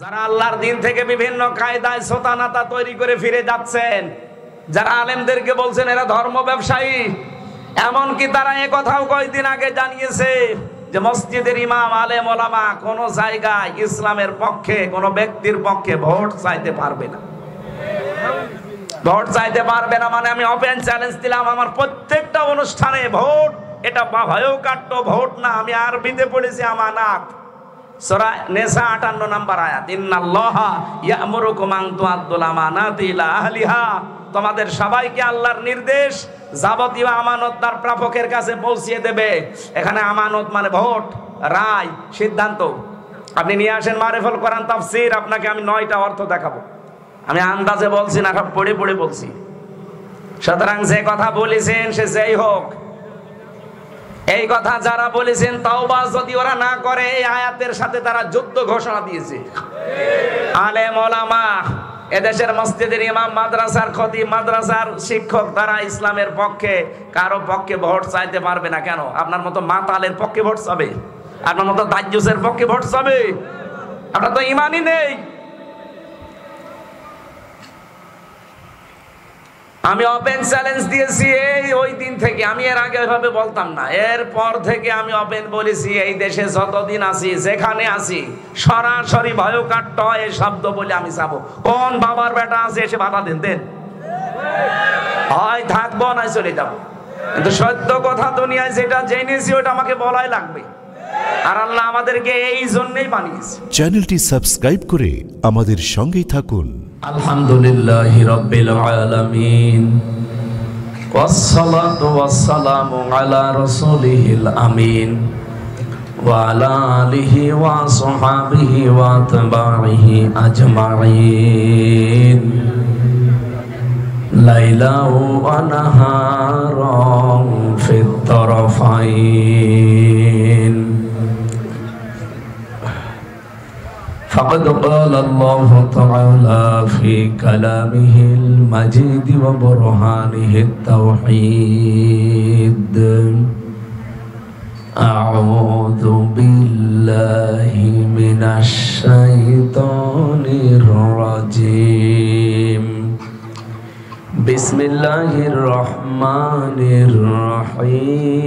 যারা আল্লাহর দিন থেকে বিভিন্ন কায়দায় সোতানাতা তৈরি করে ফিরে যাচ্ছেন, যারা আলেমদেরকে বলছেন এরা ধর্ম ব্যবসায়ী, এমনকি তারা এ কথাও কয়েকদিন আগে জানিয়েছে যে মসজিদের ইমাম আলেম ওলামা কোন জায়গায় ইসলামের পক্ষে কোন ব্যক্তির পক্ষে ভোট চাইতে পারবে না। ভোট চাইতে পারবে না মানে আমি ওপেন চ্যালেঞ্জ দিলাম, আমার প্রত্যেকটা অনুষ্ঠানে ভোট, এটা ভয়ও কাট্য ভোট না, আমি আরবিতে পড়েছি আমানাত, সূরা নিসা 58 নম্বর আয়াত, ইন্নাল্লাহা ইয়া'মুরুকুম আন তু'আদ্দুল আমানাতি ইলা আহলিহা। তোমাদের সবাইকে আল্লাহর নির্দেশ যাবতীয় আমানত তার প্রাপকের কাছে পৌঁছিয়ে দেবে। এখানে আমানত মানে ভোট, রায়, সিদ্ধান্ত। আপনি নিয়ে আসেন মারিফুল কোরআন তাফসীর, আপনাকে আমি 9টা অর্থ দেখাবো। আমি আন্দাজে বলছি না, সব পড়ে পড়ে বলছি। সুতরাং যে কথা বলেছেন সে যেই হোক, এই কথা যারা বলেছেন তাওবা যদি ওরা না করে, এই আয়াতের সাথে তারা যুদ্ধ ঘোষণা দিয়েছে। আলেম ওলামা, এদেশের মসজিদের ইমাম, মাদ্রাসার খতিব, মাদ্রাসার শিক্ষক, তারা ইসলামের পক্ষে কারো পক্ষে ভোট চাইতে পারবে না। কেন? আপনার মতো মাতালের পক্ষে ভোট চাবে? আপনার মতো দাজ্জুসের পক্ষে ভোট চাবে? আপনার তো ইমানই নেই। আমি ওপেন চ্যালেঞ্জ দিয়েছি ওই দিন থেকে। আমি এর আগে ওইভাবে বলতাম না, এরপর থেকে আমি ওপেন বলেছি, এই দেশে যতদিন আছি, যেখানে আছি, সরাসরি ভয়কাট্য এই শব্দ বলে আমি যাবো। কোন বাবার বেটা আছে এসে বাধা দেন, হয় থাকবো না চলে যাবো। কিন্তু সত্য কথা দুনিয়ায় যেটা জেনেছি ওটা আমাকে বলাই লাগবে, আর আল্লাহ আমাদেরকে এই জন্যই বানিয়েছে। চ্যানেলটি সাবস্ক্রাইব করে আমাদের সঙ্গেই থাকুন। আলহামদুলিল্লাহি রাব্বিল আলামিন, ওয়াসসালাতু ওয়াসসালামু আলা রাসূলিহিল আমিন ওয়া আলা আলিহি ওয়া সাহবিহি ওয়া তাবাইহি আজমাইন, লাইলাহু ওয়া নাহারান ফিত তারাফাইন। فقد قال الله تعالى في كلامه المجيد وبرهانه التوحيد: أعوذ بالله من الشيطان الرجيم، بسم الله الرحمن الرحيم.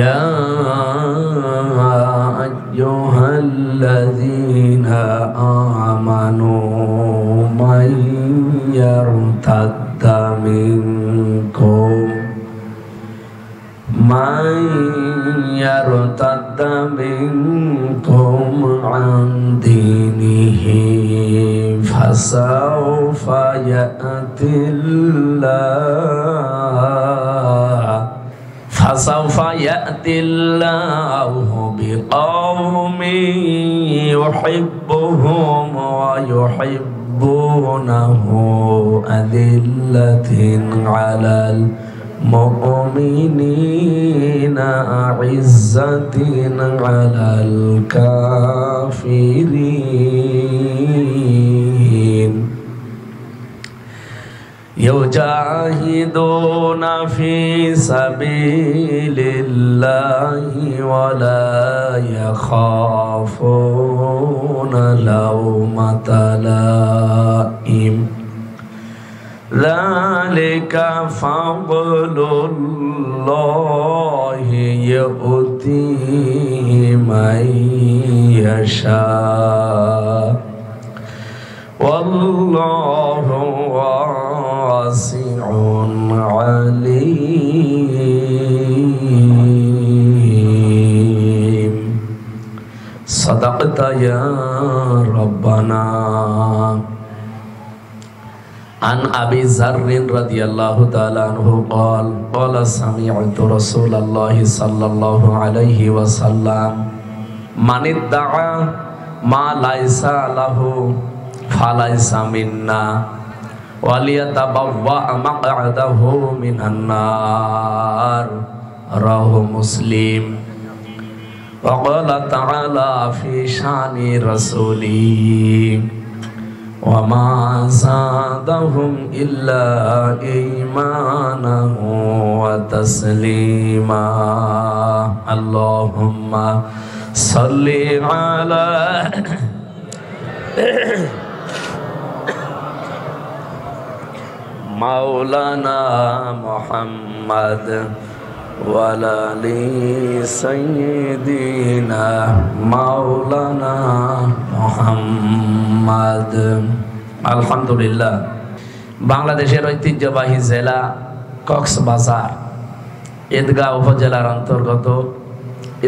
يا أيها الذين آمنوا من يرتد منكم عن دينه فسوف يأتي الله بقوم يحبهم ويحبونه أذلة على المؤمنين أعزة على الكافرين، يجاهدون في سبيل الله ولا يخافون لومة لائم، ذلك فضل الله يؤتيه من يشاء والله واسع عليم. صدقت يا ربنا. عن أبي ذر رضي الله تعالى عنه قال قال سمعت رسول الله صلى الله عليه وسلم: من ادعى ما ليس له فليس منا وليتبوأ مقعده من النار. رواه مسلم. وقال تعالى في شأن رسوله: وما زادهم إلا إيمانا وتسليما. আল্লাহুম্মা সাল্লি আলা মাওলানা মুহাম্মদ ওয়ালা আলি সাইয়্যিদিনা মাওলানা মুহাম্মদ। আলহামদুলিল্লাহ, বাংলাদেশের ঐতিহ্যবাহী জেলা কক্সবাজার ঈদগাহ উপজেলার অন্তর্গত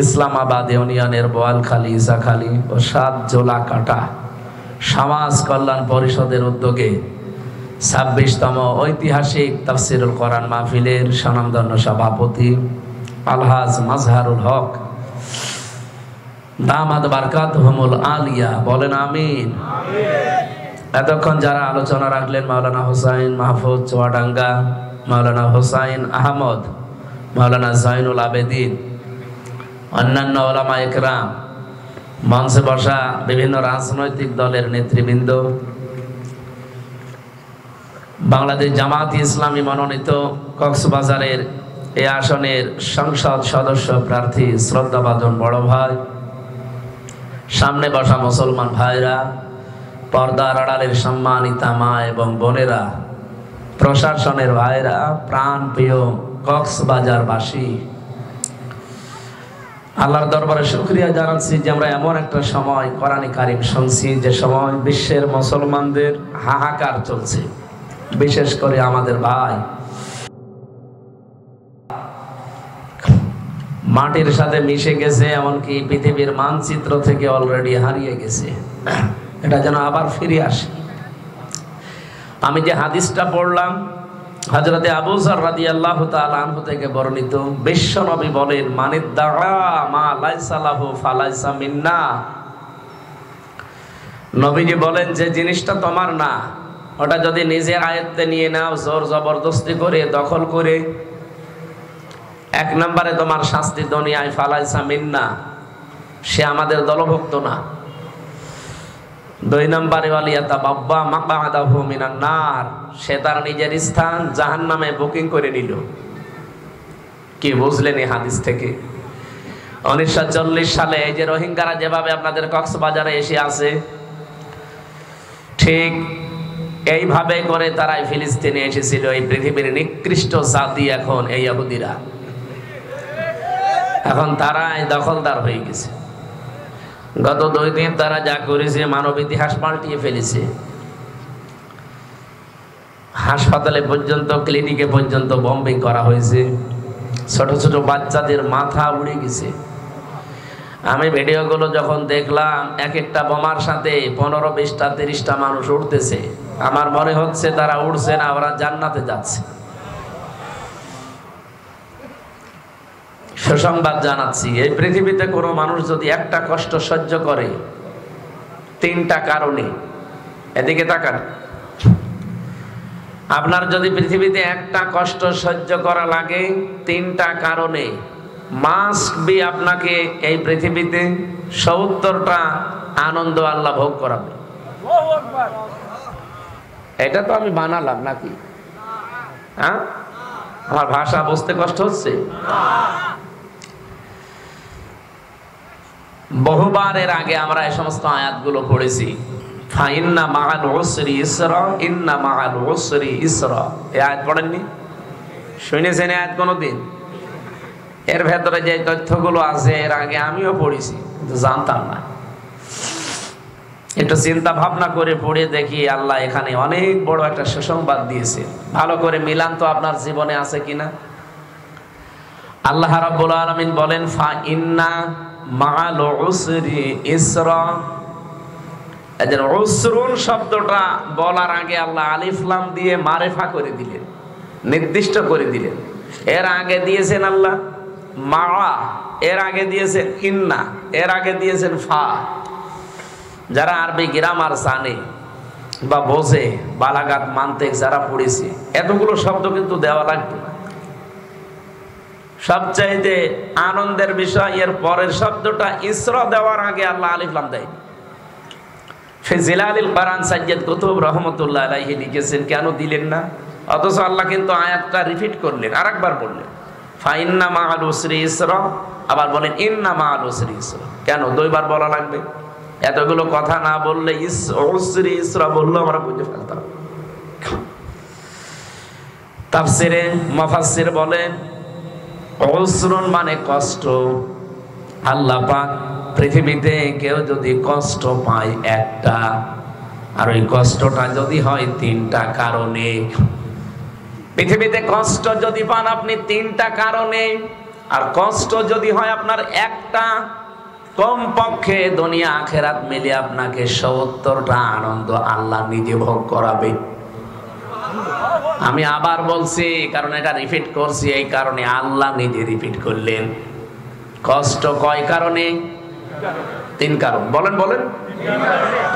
ইসলামাবাদ ইউনিয়নের বোয়ালখালী, ইসাখালী ও ৭ জোলাকাটা সমাজ কল্যাণ পরিষদের উদ্যোগে ২৬তম ঐতিহাসিক তাফসিরুল কোরআন মাহফিলের স্বনামধন্য সভাপতি আলহাজ মাজহারুল হক দামাত বারকাতুহুমুল আলিয়া বলেন আমিন। এতক্ষণ যারা আলোচনা রাখলেন মাওলানা হুসাইন মাহফুজ চুয়াডাঙ্গা, মাওলানা হুসাইন আহমদ, মাওলানা জাইনুল আবেদিন, অন্যান্য ওলামা ইকরাম, মঞ্চে বসা বিভিন্ন রাজনৈতিক দলের নেতৃবৃন্দ, বাংলাদেশ জামাত ইসলামী মনোনীত কক্সবাজারের এই আসনের সংসদ সদস্য প্রার্থী শ্রদ্ধাভাজন বড় ভাই, সামনে বসা মুসলমান ভাইরা, পর্দার আড়ালের সম্মানিতা মা এবং বোনেরা, প্রশাসনের ভাইরা, প্রাণ প্রিয় কক্সবাজারবাসী, আল্লাহর দরবারে শুকরিয়া জানাচ্ছি যে আমরা এমন একটা সময় কোরআন কারীম শুনছি যে সময় বিশ্বের মুসলমানদের হাহাকার চলছে, বিশেষ করে আমাদের ভাই মাটির সাথে মিশে গেছে, এমনকি পৃথিবীর মানচিত্র থেকে অলরেডি হারিয়ে গেছে। এটা যেন আবার ফিরে আসে। আমি যে হাদিসটা পড়লাম হযরতে আবু যর রাদিয়াল্লাহু তাআলা আনহু থেকে বর্ণিত, বিশ্ব নবী বলেন মানিদ্দাআ মা লাইসা লাহু ফালাইসা মিন্না। নবীজি বলেন যে জিনিসটা তোমার না, ওটা যদি নিজের আয়ত্তে নিয়ে নাও, জোর জবরদস্তি করে, দখল করে, ১ নম্বরে তোমার শাস্তি দুনিয়ায়, ফালাইসা মিন্না, সে আমাদের দলভুক্ত না। ২ নম্বরে ওয়ালিয়াতা বাব্বা মাকআদাহু মিনান নার, সে তার নিজের স্থান জাহান্নামে বুকিং করে নিল। কি বুঝলেন এই হাদিস থেকে? ১৯৪০ সালে এই যে রোহিঙ্গারা যেভাবে আপনাদের কক্সবাজারে এসে আছে, ঠিক এইভাবে করে তারাই ফিলিস্তিনে এসেছিল। এই পৃথিবীর নিকৃষ্ট জাতি এখন এই ইহুদিরা, এখন তারাই দখলদার হয়ে গেছে। গত 2 দিন তারা যা করেছে, মানব ইতিহাস পাল্টিয়ে ফেলেছে। হাসপাতালে পর্যন্ত, ক্লিনিকে পর্যন্ত বম্বিং করা হয়েছে, ছোট ছোট বাচ্চাদের মাথা উড়ে গেছে। আমি ভিডিওগুলো যখন দেখলাম, এক একটা বোমার সাথে 15, 20টা, 30টা মানুষ উঠতেছে, আমার মনে হচ্ছে তারা উড়ছে না, ওরা জান্নাতে যাচ্ছে। সুসংবাদ জানাচ্ছি, এই পৃথিবীতে কোনো মানুষ যদি একটা কষ্ট সহ্য করে, 3টা কারণে, এদিকে তাকান, আপনার যদি পৃথিবীতে একটা কষ্ট সহ্য করা লাগে 3টা কারণে, মাস্ট বি আপনাকে এই পৃথিবীতে 70টা আনন্দ আল্লাহ ভোগ করাবে। এটা তো আমি বানালাম নাকি? হ্যাঁ, আমার ভাষা বুঝতে কষ্ট হচ্ছে? বহুবার এর আগে আমরা এই সমস্ত আয়াতগুলো পড়েছি। ফাইন্না মাআল উসরি ইসরা, ইন্না মাআল উসরি ইসরা, এই আয়াত পড়েননি? শুনেছেন এই আয়াত কোনোদিন? এর ভেতরে যে তথ্যগুলো আছে এর আগে আমিও পড়েছি, কিন্তু জানতাম না। একটু চিন্তা ভাবনা করে পড়ে দেখি আল্লাহ এখানে অনেক বড় একটা সুসংবাদ দিয়েছে। ভালো করে মিলান তো আপনার জীবনে আছে কিনা। আল্লাহ রাব্বুল আলামিন বলেন ফাইন্না মাআল উসরি ইসরা। এদের উসরুন শব্দটা বলার আগে আল্লাহ আলিফ লাম দিয়ে মারেফা করে দিলেন, নির্দিষ্ট করে দিলেন। এর আগে দিয়েছেন আল্লাহ মা, এর আগে দিয়েছেন ইন্না, এর আগে দিয়েছেন ফা। যারা আরবি গ্রামার জানে বা বোঝে, বালাগাত মানতেক যারা পড়েছে, এতগুলো শব্দ কিন্তু দেওয়া লাগবে না। সবচাইতে আনন্দের বিষয় এর পরের শব্দটা ইসরা দেওয়ার আগে আল্লাহ আলিফ লাম দেয়। সে জিলালিল কোরআন সাইয়্যিদ কুতুব রহমাতুল্লাহ আলাইহি লিখেছেন, কেন দিলেন না? অথচ আল্লাহ কিন্তু আয়াতটা রিপিট করলেন, আরেকবার বললেন ফাইন্না মাআল উসরি ইসরা, আবার বলেন ইন্না মা'আল উসরি ইসরা। কেন 2 বার বলা লাগবে? এতগুলো কথা না বললে উসরি ইসরা বললো আমরা বুঝে ফেলতাম। তাফসিরে মুফাসসির বলেন উসরুন মানে কষ্ট। আল্লাহ পাক পৃথিবীতে কেউ যদি কষ্ট পায় একটা, আর ওই কষ্টটা যদি হয় 3টা কারণে, পৃথিবীতে কষ্ট যদি পান আপনি 3টা কারণে, আর কষ্ট যদি হয় আপনার একটা, কমপক্ষে দুনিয়া আখেরাত মিলে আপনাকে 70টা আনন্দ আল্লাহ নিজে ভোগ করাবে। আমি আবার বলছি, কারণ এটা রিপিট করছি, এই কারণে আল্লাহ নিজে রিপিট করলেন। কষ্ট কয় কারণে? 3 কারণ। বলেন বলেন।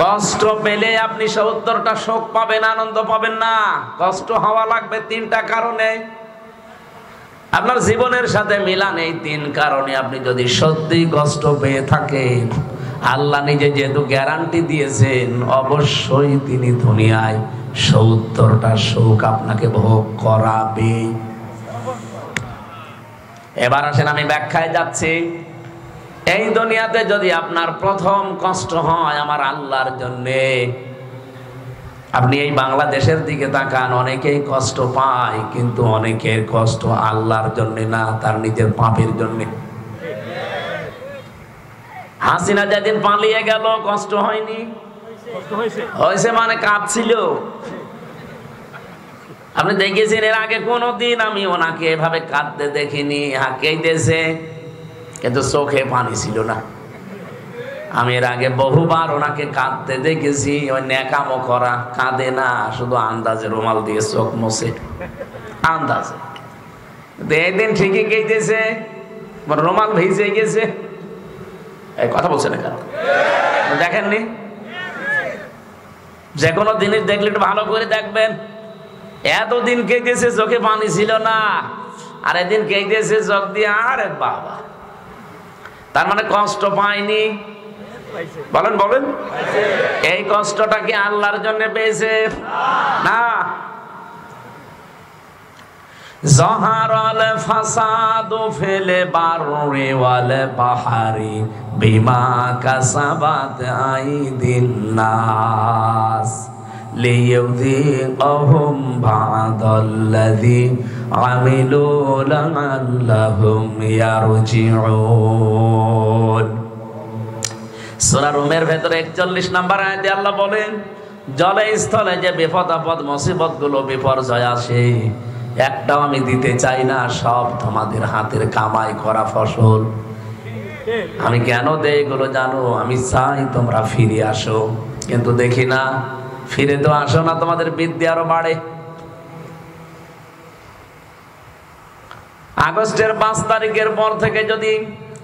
কষ্ট পেলে আপনি 70টা সুখ পাবেন, আনন্দ পাবেন না। কষ্ট হওয়া লাগবে 3টা কারণে। আপনার জীবনের সাথে মিলান এই 3 কারণে। আপনি যদি সত্যি কষ্ট পেয়ে থাকেন, আল্লাহ নিজে যেহেতু গ্যারান্টি দিয়েছেন, অবশ্যই তিনি দুনিয়ায় 70টা সুখ আপনাকে ভোগ করাবে। এবার আসেন আমি ব্যাখ্যায় যাচ্ছি। এই দুনিয়াতে যদি আপনার প্রথম কষ্ট হয় আমার আল্লাহর জন্যে, আপনি এই বাংলাদেশের দিকে তাকান, অনেকেই কষ্ট পায়, কিন্তু অনেকের কষ্ট আল্লাহর জন্য না, তার নিজের পাপের জন্য। হাসিনা যেদিন পালিয়ে গেল কষ্ট হয়নি? হয়েছে, মানে কাঁদছিল। আপনি দেখেছেন এর আগে কোনদিন আমি ওনাকে এভাবে কাঁদতে দেখিনি। কেঁদেছে, কিন্তু চোখে পানি ছিল না। আমি এর আগে বহুবার ওনাকে কাঁদতে দেখেছি, ওই নেকামো করা, কাঁদে না, শুধু আন্দাজে রুমাল দিয়ে চোখ মোছে, আন্দাজে। এদিন ঠিকই কেঁদেছে, রুমাল ভিজে গেছে। এই কথা বলছে না কেন? দেখেননি? যে কোনো জিনিস দেখলে একটু ভালো করে দেখবেন। এতদিন কেঁদেছে, চোখে পানি ছিল না, আর এদিন কেঁদেছে চোখ দিয়ে। আরে বাবা, তার মানে কষ্ট পায়নি। বলেন বলেন। এই কষ্টটা কি আল্লাহর জন্য পেয়েছে? না। জহারাল ফাসাদু ফিল বাররি ওয়াল বাহরি বিমা কাসাবাত আইদিন নাস লিইউযিকাহুম বা'দাল্লাযী আমিলু লা'আল্লাহুম ইয়ারজিউন। সূরা রুমের ভেতরে 41 নম্বর আয়াতে আল্লাহ বলেন, জলে স্থলে যে বিপদ আপদ মুসিবত গুলো বিপর্যয় আসে, একটাও আমি দিতে চাই না, সব তোমাদের হাতের কামাই করা ফসল। আমি কেন দেই এগুলো জানো? আমি চাই তোমরা ফিরে আসো, কিন্তু দেখি না, ফিরে তো আসো না, তোমাদের বিদ্যা আরো বাড়ে। আগস্টের 5 তারিখের পর থেকে যদি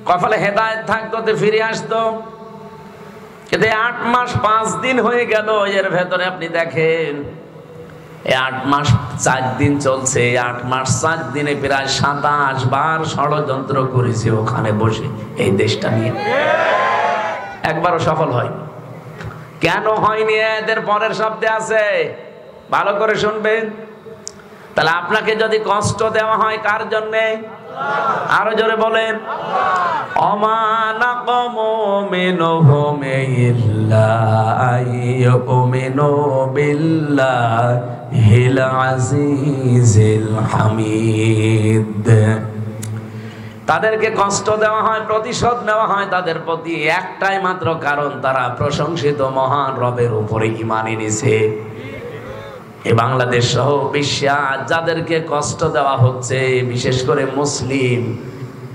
কপালে হেদায়েত থাকতো তো ফিরে আসতো, কিন্তু 8 মাস 5 দিন হয়ে গেল। এর ভেতরে আপনি দেখেন, 8 মাস 4 দিন চলছে। 8 মাস 4 দিনে প্রায় 27 বার ষড়যন্ত্র করেছে ওখানে বসে এই দেশটা নিয়ে, একবারও সফল হয়নি। কেন হয়নি? এদের পরের শব্দে আছে, ভালো করে শুনবেন। তাহলে আপনাকে যদি কষ্ট দেওয়া হয় কার জন্যে? আরো জোরে বলেন। ওমা নাকমু মিনহুম ইল্লা আইয়ুমিনু বিল্লাহিল আজিজিল হামিদ। তাদেরকে কষ্ট দেওয়া হয়, প্রতিশোধ নেওয়া হয় তাদের প্রতি একটাই মাত্র কারণ, তারা প্রশংসিত মহান রবের উপরে ঈমান এনেছে। এই বাংলাদেশ সহ বিশ্বে যাদেরকে কষ্ট দেওয়া হচ্ছে, বিশেষ করে মুসলিম,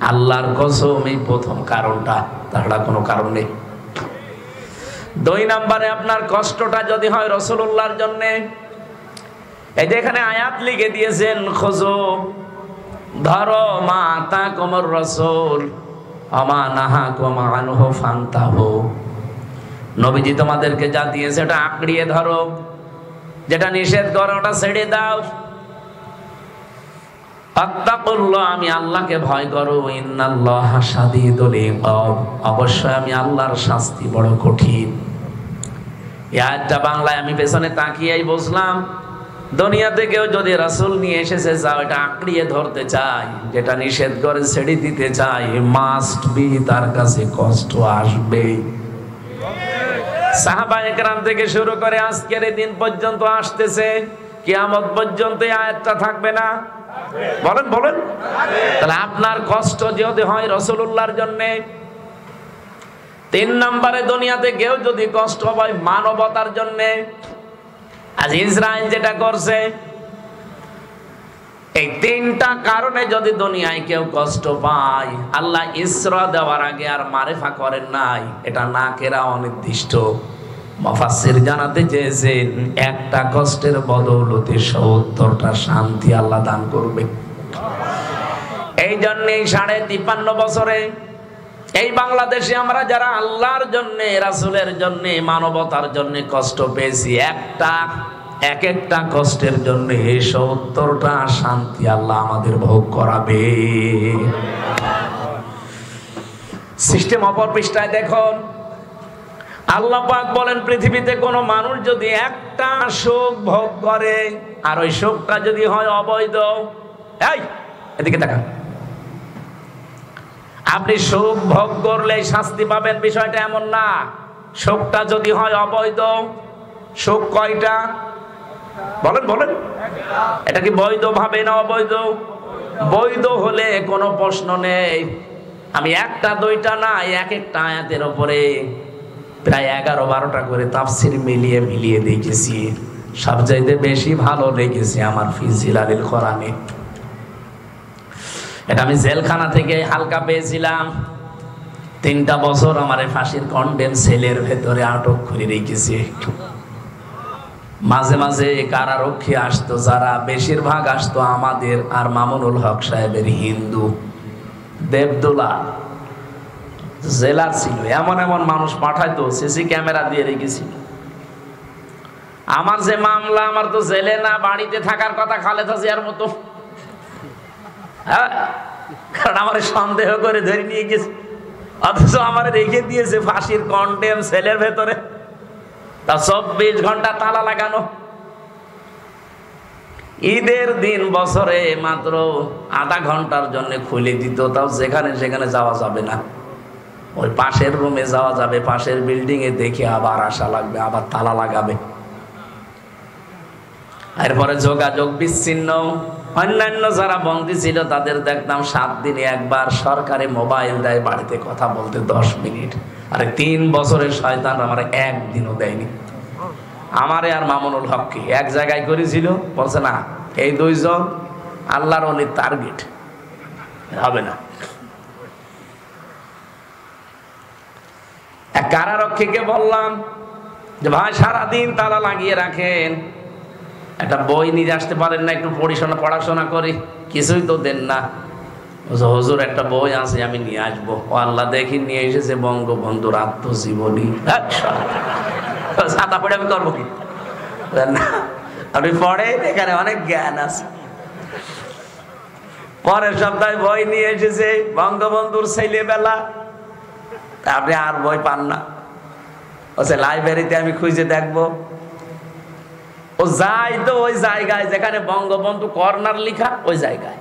আল্লাহর কসম এই প্রথম কারণটা, তাছাড়া কোনো কারণ নেই। 2 নম্বরে আপনার কষ্টটা যদি হয় রাসূলুল্লাহর জন্য, এই যে এখানে আয়াত লিখে দিয়েছেন, খুযু ধরো মা আতাকুমুর রাসূল আমা নাহাকুম আনহু ফান্তাহু। নবীজি তোমাদেরকে যা দিয়েছে এটা আঁকড়িয়ে ধরো, যেটা নিষেধ করো ওটা ছেড়ে দাও। আত্তাকুল্লাহ, আমি আল্লাহকে ভয় করো। ইন্নাল্লাহা শাদীদুল ইকাব, অবশ্যই আমি আল্লাহর শাস্তি বড় কঠিন। এই আয়াতটা বাংলায় আমি পেছনে তাকিয়েই বুঝলাম দুনিয়াতে কেউ যদি রাসূল নিয়ে এসেছে যাও এটা আঁকড়িয়ে ধরতে চাই, যেটা নিষেধ করে ছেড়ে দিতে চাই, মাস্ট বি তার কাছে কষ্ট আসবে। সাহাবায়ে কেরাম থেকে শুরু করে আজকের দিন পর্যন্ত আসতেছে, কিয়ামত পর্যন্ত এই আয়াতটা থাকবে না? বলেন বলেন। তাহলে আপনার কষ্ট যদি হয় রাসূলুল্লাহর জন্য। 3 নম্বরে দুনিয়াতে কেউ যদি কষ্ট পায় মানবতার জন্য। আজ ইসরায়েল যেটা করছে, এই 3টা কারণে যদি দুনিয়ায় কেউ কষ্ট পায়, আল্লাহ ইসরা দেওয়ার আগে আর মারেফা করেন নাই, এটা না কেরা অনির্দিষ্ট। মুফাসসির জানাতে চেয়েছেন একটা কষ্টের বদৌলতে 70টা শান্তি আল্লাহ দান করবে। এই জন্যই 53.5 বছরে এই বাংলাদেশে আমরা যারা আল্লাহর জন্য, রাসূলের জন্য, মানবতার জন্য কষ্ট পেয়েছি, এক একটা কষ্টের জন্য 70টা শান্তি আল্লাহ আমাদের ভোগ করাবে। সিস্টেম অপর পৃষ্ঠায় দেখুন, আল্লাহ পাক বলেন পৃথিবীতে কোনো মানুষ যদি একটা সুখ ভোগ করে আর ওই সুখটা যদি হয় অবৈধ, এই এদিকে তাকান, আপনি সুখ ভোগ করলে শাস্তি পাবেন বিষয়টা এমন না। সুখটা যদি হয় অবৈধ, সুখ কয়টা বলেন বলেন, এটা কি বৈধ ভাবে না অবৈধ? বৈধ হলে কোনো প্রশ্ন নেই। আমি একটা দুইটা না, এক একটা আয়াতের উপরে প্রায় 11-12টা করে তাফসীর মিলিয়ে দেখেছি। সবচাইতে বেশি ভালো লেগেছে আমার ফি জিলালিল কোরআনে। এটা আমি জেলখানা থেকে হালকা পেয়েছিলাম। 3টা বছর আমার ফাঁসির কন্ডেম সেলের ভেতরে আটক করে রেখেছে। মাঝে মাঝে কারারক্ষী আসতো, যারা বেশিরভাগ আসতো আমাদের আর মামুনুল হক সাহেবের হিন্দু দেবদুলা জেলার ছিল। এমন এমন মানুষ পাঠাইতো, সিসি ক্যামেরা দিয়ে রেখেছিল। আমার যে মামলা, আমার তো জেলে না বাড়িতে থাকার কথা, খালেদা জিয়ার মতো। হ্যাঁ, কারণ আমার সন্দেহ করে ধরে নিয়ে গেছে, অথচ আমার রেখে দিয়েছে ফাঁসির কন্ডেম সেলের ভেতরে, তা 24 ঘন্টা তালা লাগানো। ঈদের দিন বছরে মাত্র আধা ঘন্টার জন্য খুলে দিত, তাও যেখানে সেখানে যাওয়া যাবে না। ওই পাশের রুমে যাওয়া যাবে, পাশের বিল্ডিং এ দেখে আবার আসা লাগবে, আবার তালা লাগাবে। এরপরে যোগাযোগ বিচ্ছিন্ন। অন্যান্য যারা বন্দী ছিল তাদের দেখতাম 7 দিনে একবার সরকারি মোবাইল দেয়, বাড়িতে কথা বলতে 10 মিনিট। আরে 3 বছরের শয়তান আমার একদিনও দেয়নি। আমারে আর মামুনুল হককে এক জায়গায় করেছিল, বলছে না এই 2 জন আল্লাহর ওলির টার্গেট, হবে না। এক কারারক্ষীকে বললাম যে ভাই সারাদিন তালা লাগিয়ে রাখেন, একটা বই নিয়ে আসতে পারেন না, একটু পড়াশোনা করি? কিছুই তো দেন না। হুজুর একটা বই আছে, আমি নিয়ে আসবো। ও আল্লাহ দেখি নিয়ে এসেছে বঙ্গবন্ধুর আত্মজীবনী। ছাতা পড়ে আমি করবো কি? আপনি পড়েন, এখানে অনেক জ্ঞান আছে। পরের সপ্তাহে বই নিয়ে এসেছে বঙ্গবন্ধুর ছেলেবেলা। আপনি আর বই পান না। বলছে লাইব্রেরিতে আমি খুঁজে দেখবো। ও যাই তো ওই জায়গায় যেখানে বঙ্গবন্ধু কর্নার লেখা, ওই জায়গায়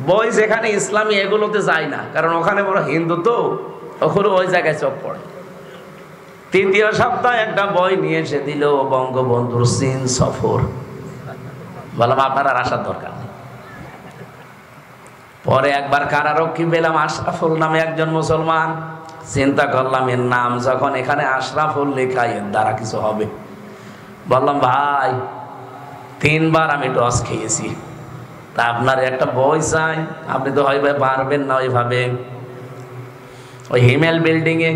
বই যেখানে ইসলামী, এগুলোতে যায় না, কারণ ওখানে বড় হিন্দু তো, ওখানে ওই জায়গায় চোখ পড়ে। 3য় সপ্তাহে একটা বই নিয়ে এসে দিল, বঙ্গবন্ধুর চীন সফর। বললাম আপনার আর আসার দরকার নেই। পরে একবার কারারক্ষী পেলাম, আশরাফুল নামে একজন মুসলমান। চিন্তা করলাম এর নাম যখন এখানে আশরাফুল লেখা, এর দ্বারা কিছু হবে। বললাম ভাই 3 বার আমি টস খেয়েছি, তা আপনার একটা বই চাই, আপনি তো হয় পারবেন না ওইভাবে। ওই হিমেল বিল্ডিং এ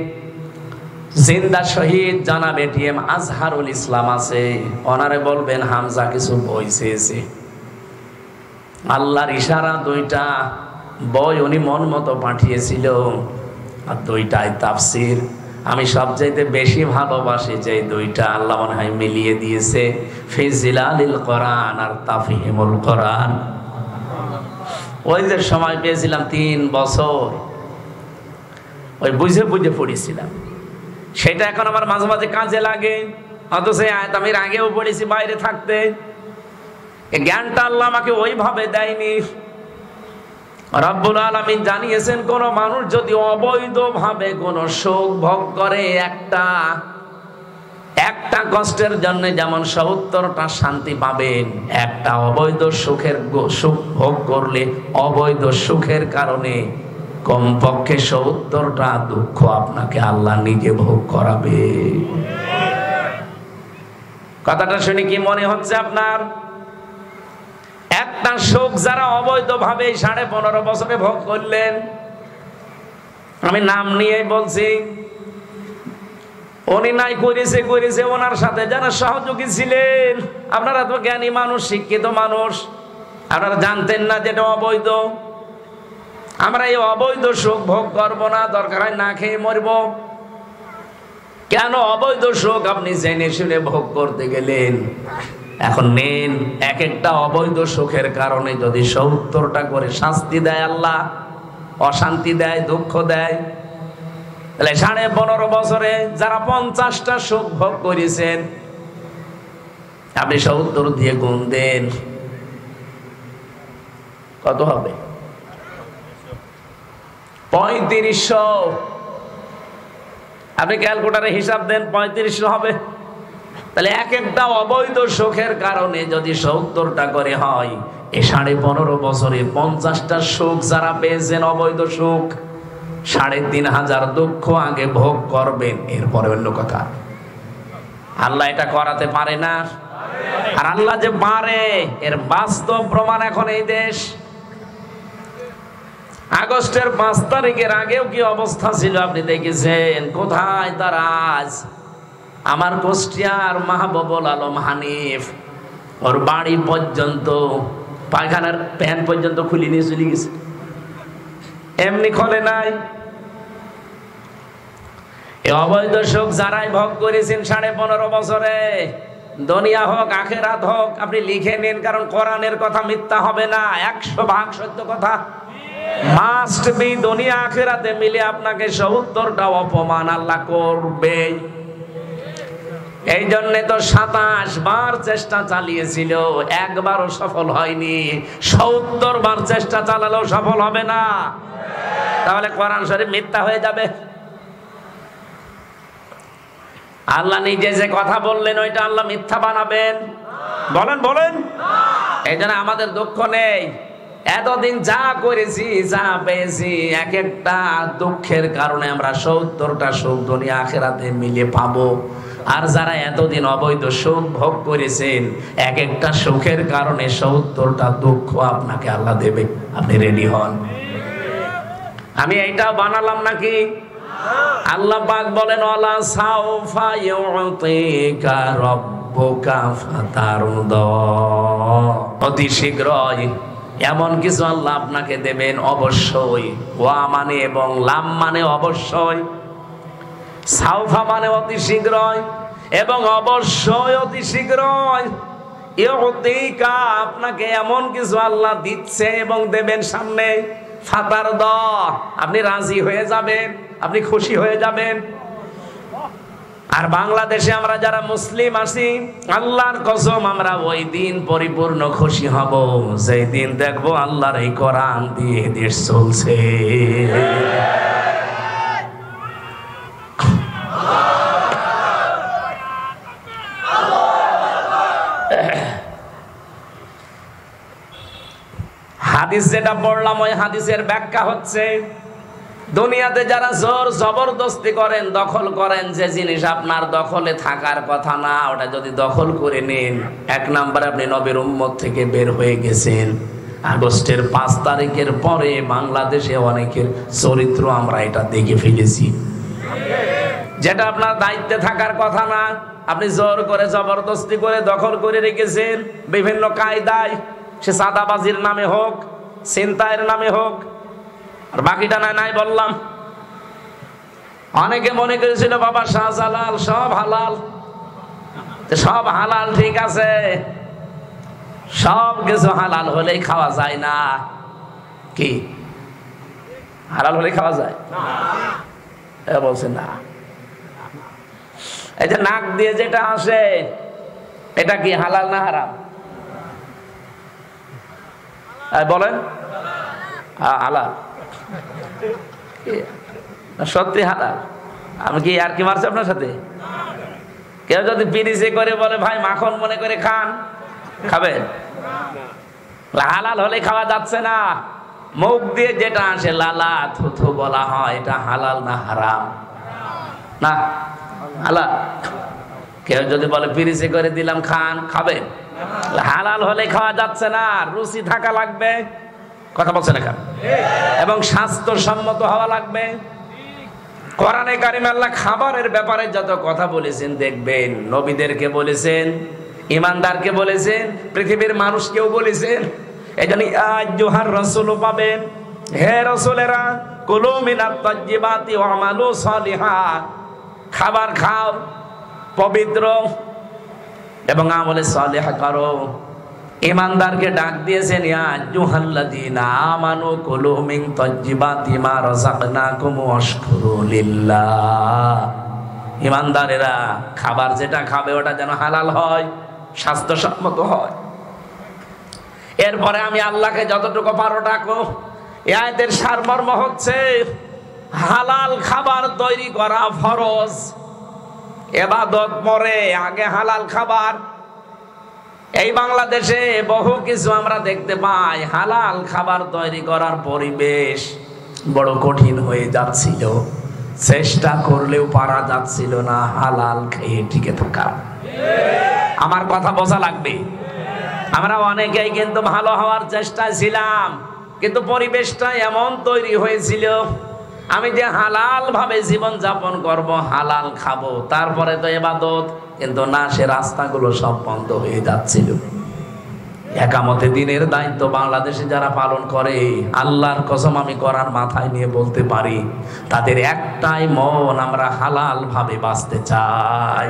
জিন্দা শহীদ জানাব এটিএম আজহারুল ইসলাম আছে, ওনারে বলবেন হামজা কিছু বই চেয়েছে। আল্লাহর ইশারা 2টা বই উনি মন মতো পাঠিয়েছিল, আর 2টাই তাফসীর। আমি সবচাইতে বেশি ভালোবাসি যে 2টা আল্লাহ মনে হয় মিলিয়ে দিয়েছে, ফি জিলালিল কোরআন আর তাফহিমুল কোরআন। ওই যে সময় পেয়েছিলাম 3 বছর, ওই বুঝে বুঝে পড়েছিলাম, সেটা এখন আমার মাঝে মাঝে কাজে লাগে। অথচ আয়াত আমি আগেও পড়েছি বাইরে থাকতে। এই জ্ঞানটা আল্লাহ আমাকে ওইভাবে দেয়নি। রব্বুল আলামিন জানিয়েছেন, কোন মানুষ যদি অবৈধভাবে কোন সুখ ভোগ করে, একটা কষ্টের জন্য যেমন ৭০টা শান্তি পাবেন, একটা অবৈধ সুখ ভোগ করলে অবৈধ সুখের কারণে কমপক্ষে ৭০টা দুঃখ আপনাকে আল্লাহ নিজে ভোগ করাবে। কথাটা শুনে কি মনে হচ্ছে আপনার? একটা সুখ যারা অবৈধভাবে ১৫.৫ বছরে ভোগ করলেন, আমি নাম নিয়েই বলছি, উনি নাই করেছে ওনার সাথে যারা সহযোগী ছিলেন, আপনারা তো জ্ঞানী মানুষ, শিক্ষিত মানুষ, আপনারা জানতেন না যেটা অবৈধ। আমরা এই অবৈধ সুখ ভোগ করবো না, দরকার হয় না খেয়ে মরব। কেন অবৈধ সুখ আপনি জেনে শুনে ভোগ করতে গেলেন? এখন নেন, এক একটা অবৈধ সুখের কারণে যদি ৭০টা করে শাস্তি দেয় আল্লাহ, অশান্তি দেয়, দুঃখ দেয়, তাহলে ১৫.৫ বছরে যারা ৫০টা সুখ ভোগ করেছেন, আপনি ৭০ দিয়ে গুণ দেন, কত হবে? ৩৫০০। আপনি ক্যালকুলেটরে হিসাব দেন, ৩৫০০ হবে। তাহলে এক একটা অবৈধ সুখের কারণে যদি ৭০টা করে হয়, এই ১৫.৫ বছরে ৫০টা সুখ যারা পেয়েছেন অবৈধ সুখ, ৩৫০০ দুঃখ আগে ভোগ করবেন, এরপরে অন্য কথা। আল্লাহ এটা করাতে পারে না। আর আল্লাহ যে পারে, এর বাস্তব প্রমাণ এখন এই দেশ। আগস্টের ৫ তারিখের আগেও কি অবস্থা ছিল আপনি দেখেছেন? কোথায় তারা আজ? আমার কুষ্টিয়ার মাহবুবুল আলম হানিফ, ওর বাড়ি পর্যন্ত পায়খানার প্যান পর্যন্ত খুলে নিয়ে চলে গেছে, এমনি খোলে নাই। এই অবৈধ সুখ যারাই ভোগ করেছেন ১৫.৫ বছরে, দুনিয়া হোক আখিরাত হোক, আপনি লিখে নিন, কারণ কোরআনের কথা মিথ্যা হবে না, ১০০% সত্য কথা। মাস্ট বি, দুনিয়া আখিরাতে মিলে আপনাকে ৭০টা অপমান আল্লাহ করবে। এই জন্য তো ২৭ বার চেষ্টা চালিয়েছিল, একবারও সফল হয়নি। ৭০ বার চেষ্টা চালালেও সফল হবে না। তাহলে কোরআন শরীফ মিথ্যা হয়ে যাবে। আল্লাহ নিজে যে কথা বললেন ওইটা আল্লাহ মিথ্যা বানাবেন? বলেন বলেন। এই জন্য আমাদের দুঃখ নেই। এতদিন যা করেছি, যা পেয়েছি, এক একটা দুঃখের কারণে আমরা ৭০টা সুখ দুনিয়া আখিরাতে মিলে পাবো। আর যারা এতদিন অবৈধ সুখ ভোগ করেছেন, এক একটা সুখের কারণে ৭০টা দুঃখ আপনাকে আল্লাহ দেবে। আপনি রেডি হন। আমি এইটা বানালাম নাকি? আল্লাহ পাক বলেন, ওয়ালা সাউফা ইউতিকা রাব্বুকা ফাতারদা, অতি শীঘ্রই এমন কিছু আল্লাহ আপনাকে দেবেন অবশ্যই। ওয়া মানে এবং লাম মানে অবশ্যই, সাউফা মানে অতি শীঘ্রই, এবং অবশ্যই অতি শীঘ্রই। ইউতিকা, আপনাকে এমন কিছু আল্লাহ দিচ্ছে এবং দেবেন সামনে। ফাতারদা, আপনি রাজি হয়ে যাবেন, আপনি খুশি হয়ে যাবেন। আর বাংলাদেশে আমরা যারা মুসলিম আছি, আল্লাহর কসম, আমরা ওই দিন পরিপূর্ণ খুশি হব যেই দিন দেখবো আল্লাহর এই কোরআন দিয়ে দেশ চলছে। হাদিস যেটা পড়লাম, ওই হাদিসের ব্যাখ্যা হচ্ছে, দুনিয়াতে যারা জোর জবরদস্তি করেন, দখল করেন, যে জিনিস আপনার দখলে থাকার কথা না, ওটা যদি দখল করে নেন, এক নম্বরে আপনি নবীর উম্মত থেকে বের হয়ে গেছেন। আগস্টের ৫ তারিখের পরে বাংলাদেশে অনেকের চরিত্র আমরা এটা দেখে ফেলেছি। যেটা আপনার দায়িত্বে থাকার কথা না, আপনি জোর করে জবরদস্তি করে দখল করে রেখেছেন বিভিন্ন কায়দায়, সে চাঁদাবাজির নামে হোক, ছিনতাইয়ের নামে হোক। আর বাকিটা নাই বললাম। অনেকে মনে করেছিল বাবা শাহজালাল সব হালাল, সব হালাল, ঠিক আছে, সব কিছু হালাল হলেই খাওয়া যায় না। কি হালাল হলেই খাওয়া যায়? বলছে না। এই যে নাক দিয়ে যেটা আসে, এটা কি হালাল না হারাম? বলেন হালাল, সত্যি হালাল। আমি কি আর কি মারছি আপনার সাথে? কেউ যদি পিরিচে করে বলে ভাই মাখন মনে করে খান, খাবেন? হালাল হলে খাওয়া যাচ্ছে না। মুখ দিয়ে যেটা আসে লালা থুথু বলা হয়, এটা হালাল না হারাম? না, হালাল। কেউ যদি বলে পিরিচে করে দিলাম খান, খাবেন? হালাল হলে খাওয়া যাচ্ছে না, রুচি থাকা লাগবে। কথা বলছেন না কেন? এবং স্বাস্থ্যসম্মত হওয়া লাগবে। কোরআনে কারিমে আল্লাহ খাবারের ব্যাপারে যত কথা বলেছেন দেখবেন, নবীদেরকে বলেছেন, ইমানদারকে বলেছেন, পৃথিবীর মানুষকেও বলেছেন। এই জন্য আইয়ুহার রাসূল পাবেন, হে রাসূলেরা, কুলু মিনাত তাজ্জিবাতি ওয়া আমালু সালিহা, খাবার খাও পবিত্র এবং আমলে সালেহ করো। ইমানদারকে ডাক দিয়েছেন, ইয়া আইয়ুহাল্লাযীনা আমানু কুলু মিন তাজ্জিবাতি মা রাযাকনাকুম ওয়াশকুরু লিল্লাহ। ইমানদারেরা খাবার যেটা খাবে ওটা যেন হালাল হয়, স্বাস্থ্যসম্মত হয়। এরপরে আমি আল্লাহকে যতটুকু পারো ডাকো। এই আয়াতের সারমর্ম হচ্ছে হালাল খাবার তৈরি করা ফরজ, ইবাদত পরে, আগে হালাল খাবার। এই বাংলাদেশে বহু কিছু আমরা দেখতে পাই, হালাল খাবার তৈরি করার পরিবেশ বড় কঠিন হয়ে যাচ্ছিল, চেষ্টা করলেও পারা যাচ্ছিল না হালাল খেয়ে টিকে থাকা। আমার কথা বোঝা লাগবে। আমরা অনেকেই কিন্তু ভালো হওয়ার চেষ্টায় ছিলাম, কিন্তু পরিবেশটা এমন তৈরি হয়েছিল, আমি যে হালাল ভাবে জীবন যাপন করব, হালাল খাবো, তারপরে তো ইবাদত, কিন্তু না, সে রাস্তাগুলো সব বন্ধ হয়ে যাচ্ছিল। একামতে দিনের দায়িত্ব বাংলাদেশে যারা পালন করে, আল্লাহর কসম আমি কোরআন মাথায় নিয়ে বলতে পারি, তাদের একটাই মন, আমরা হালাল ভাবে বাঁচতে চাই,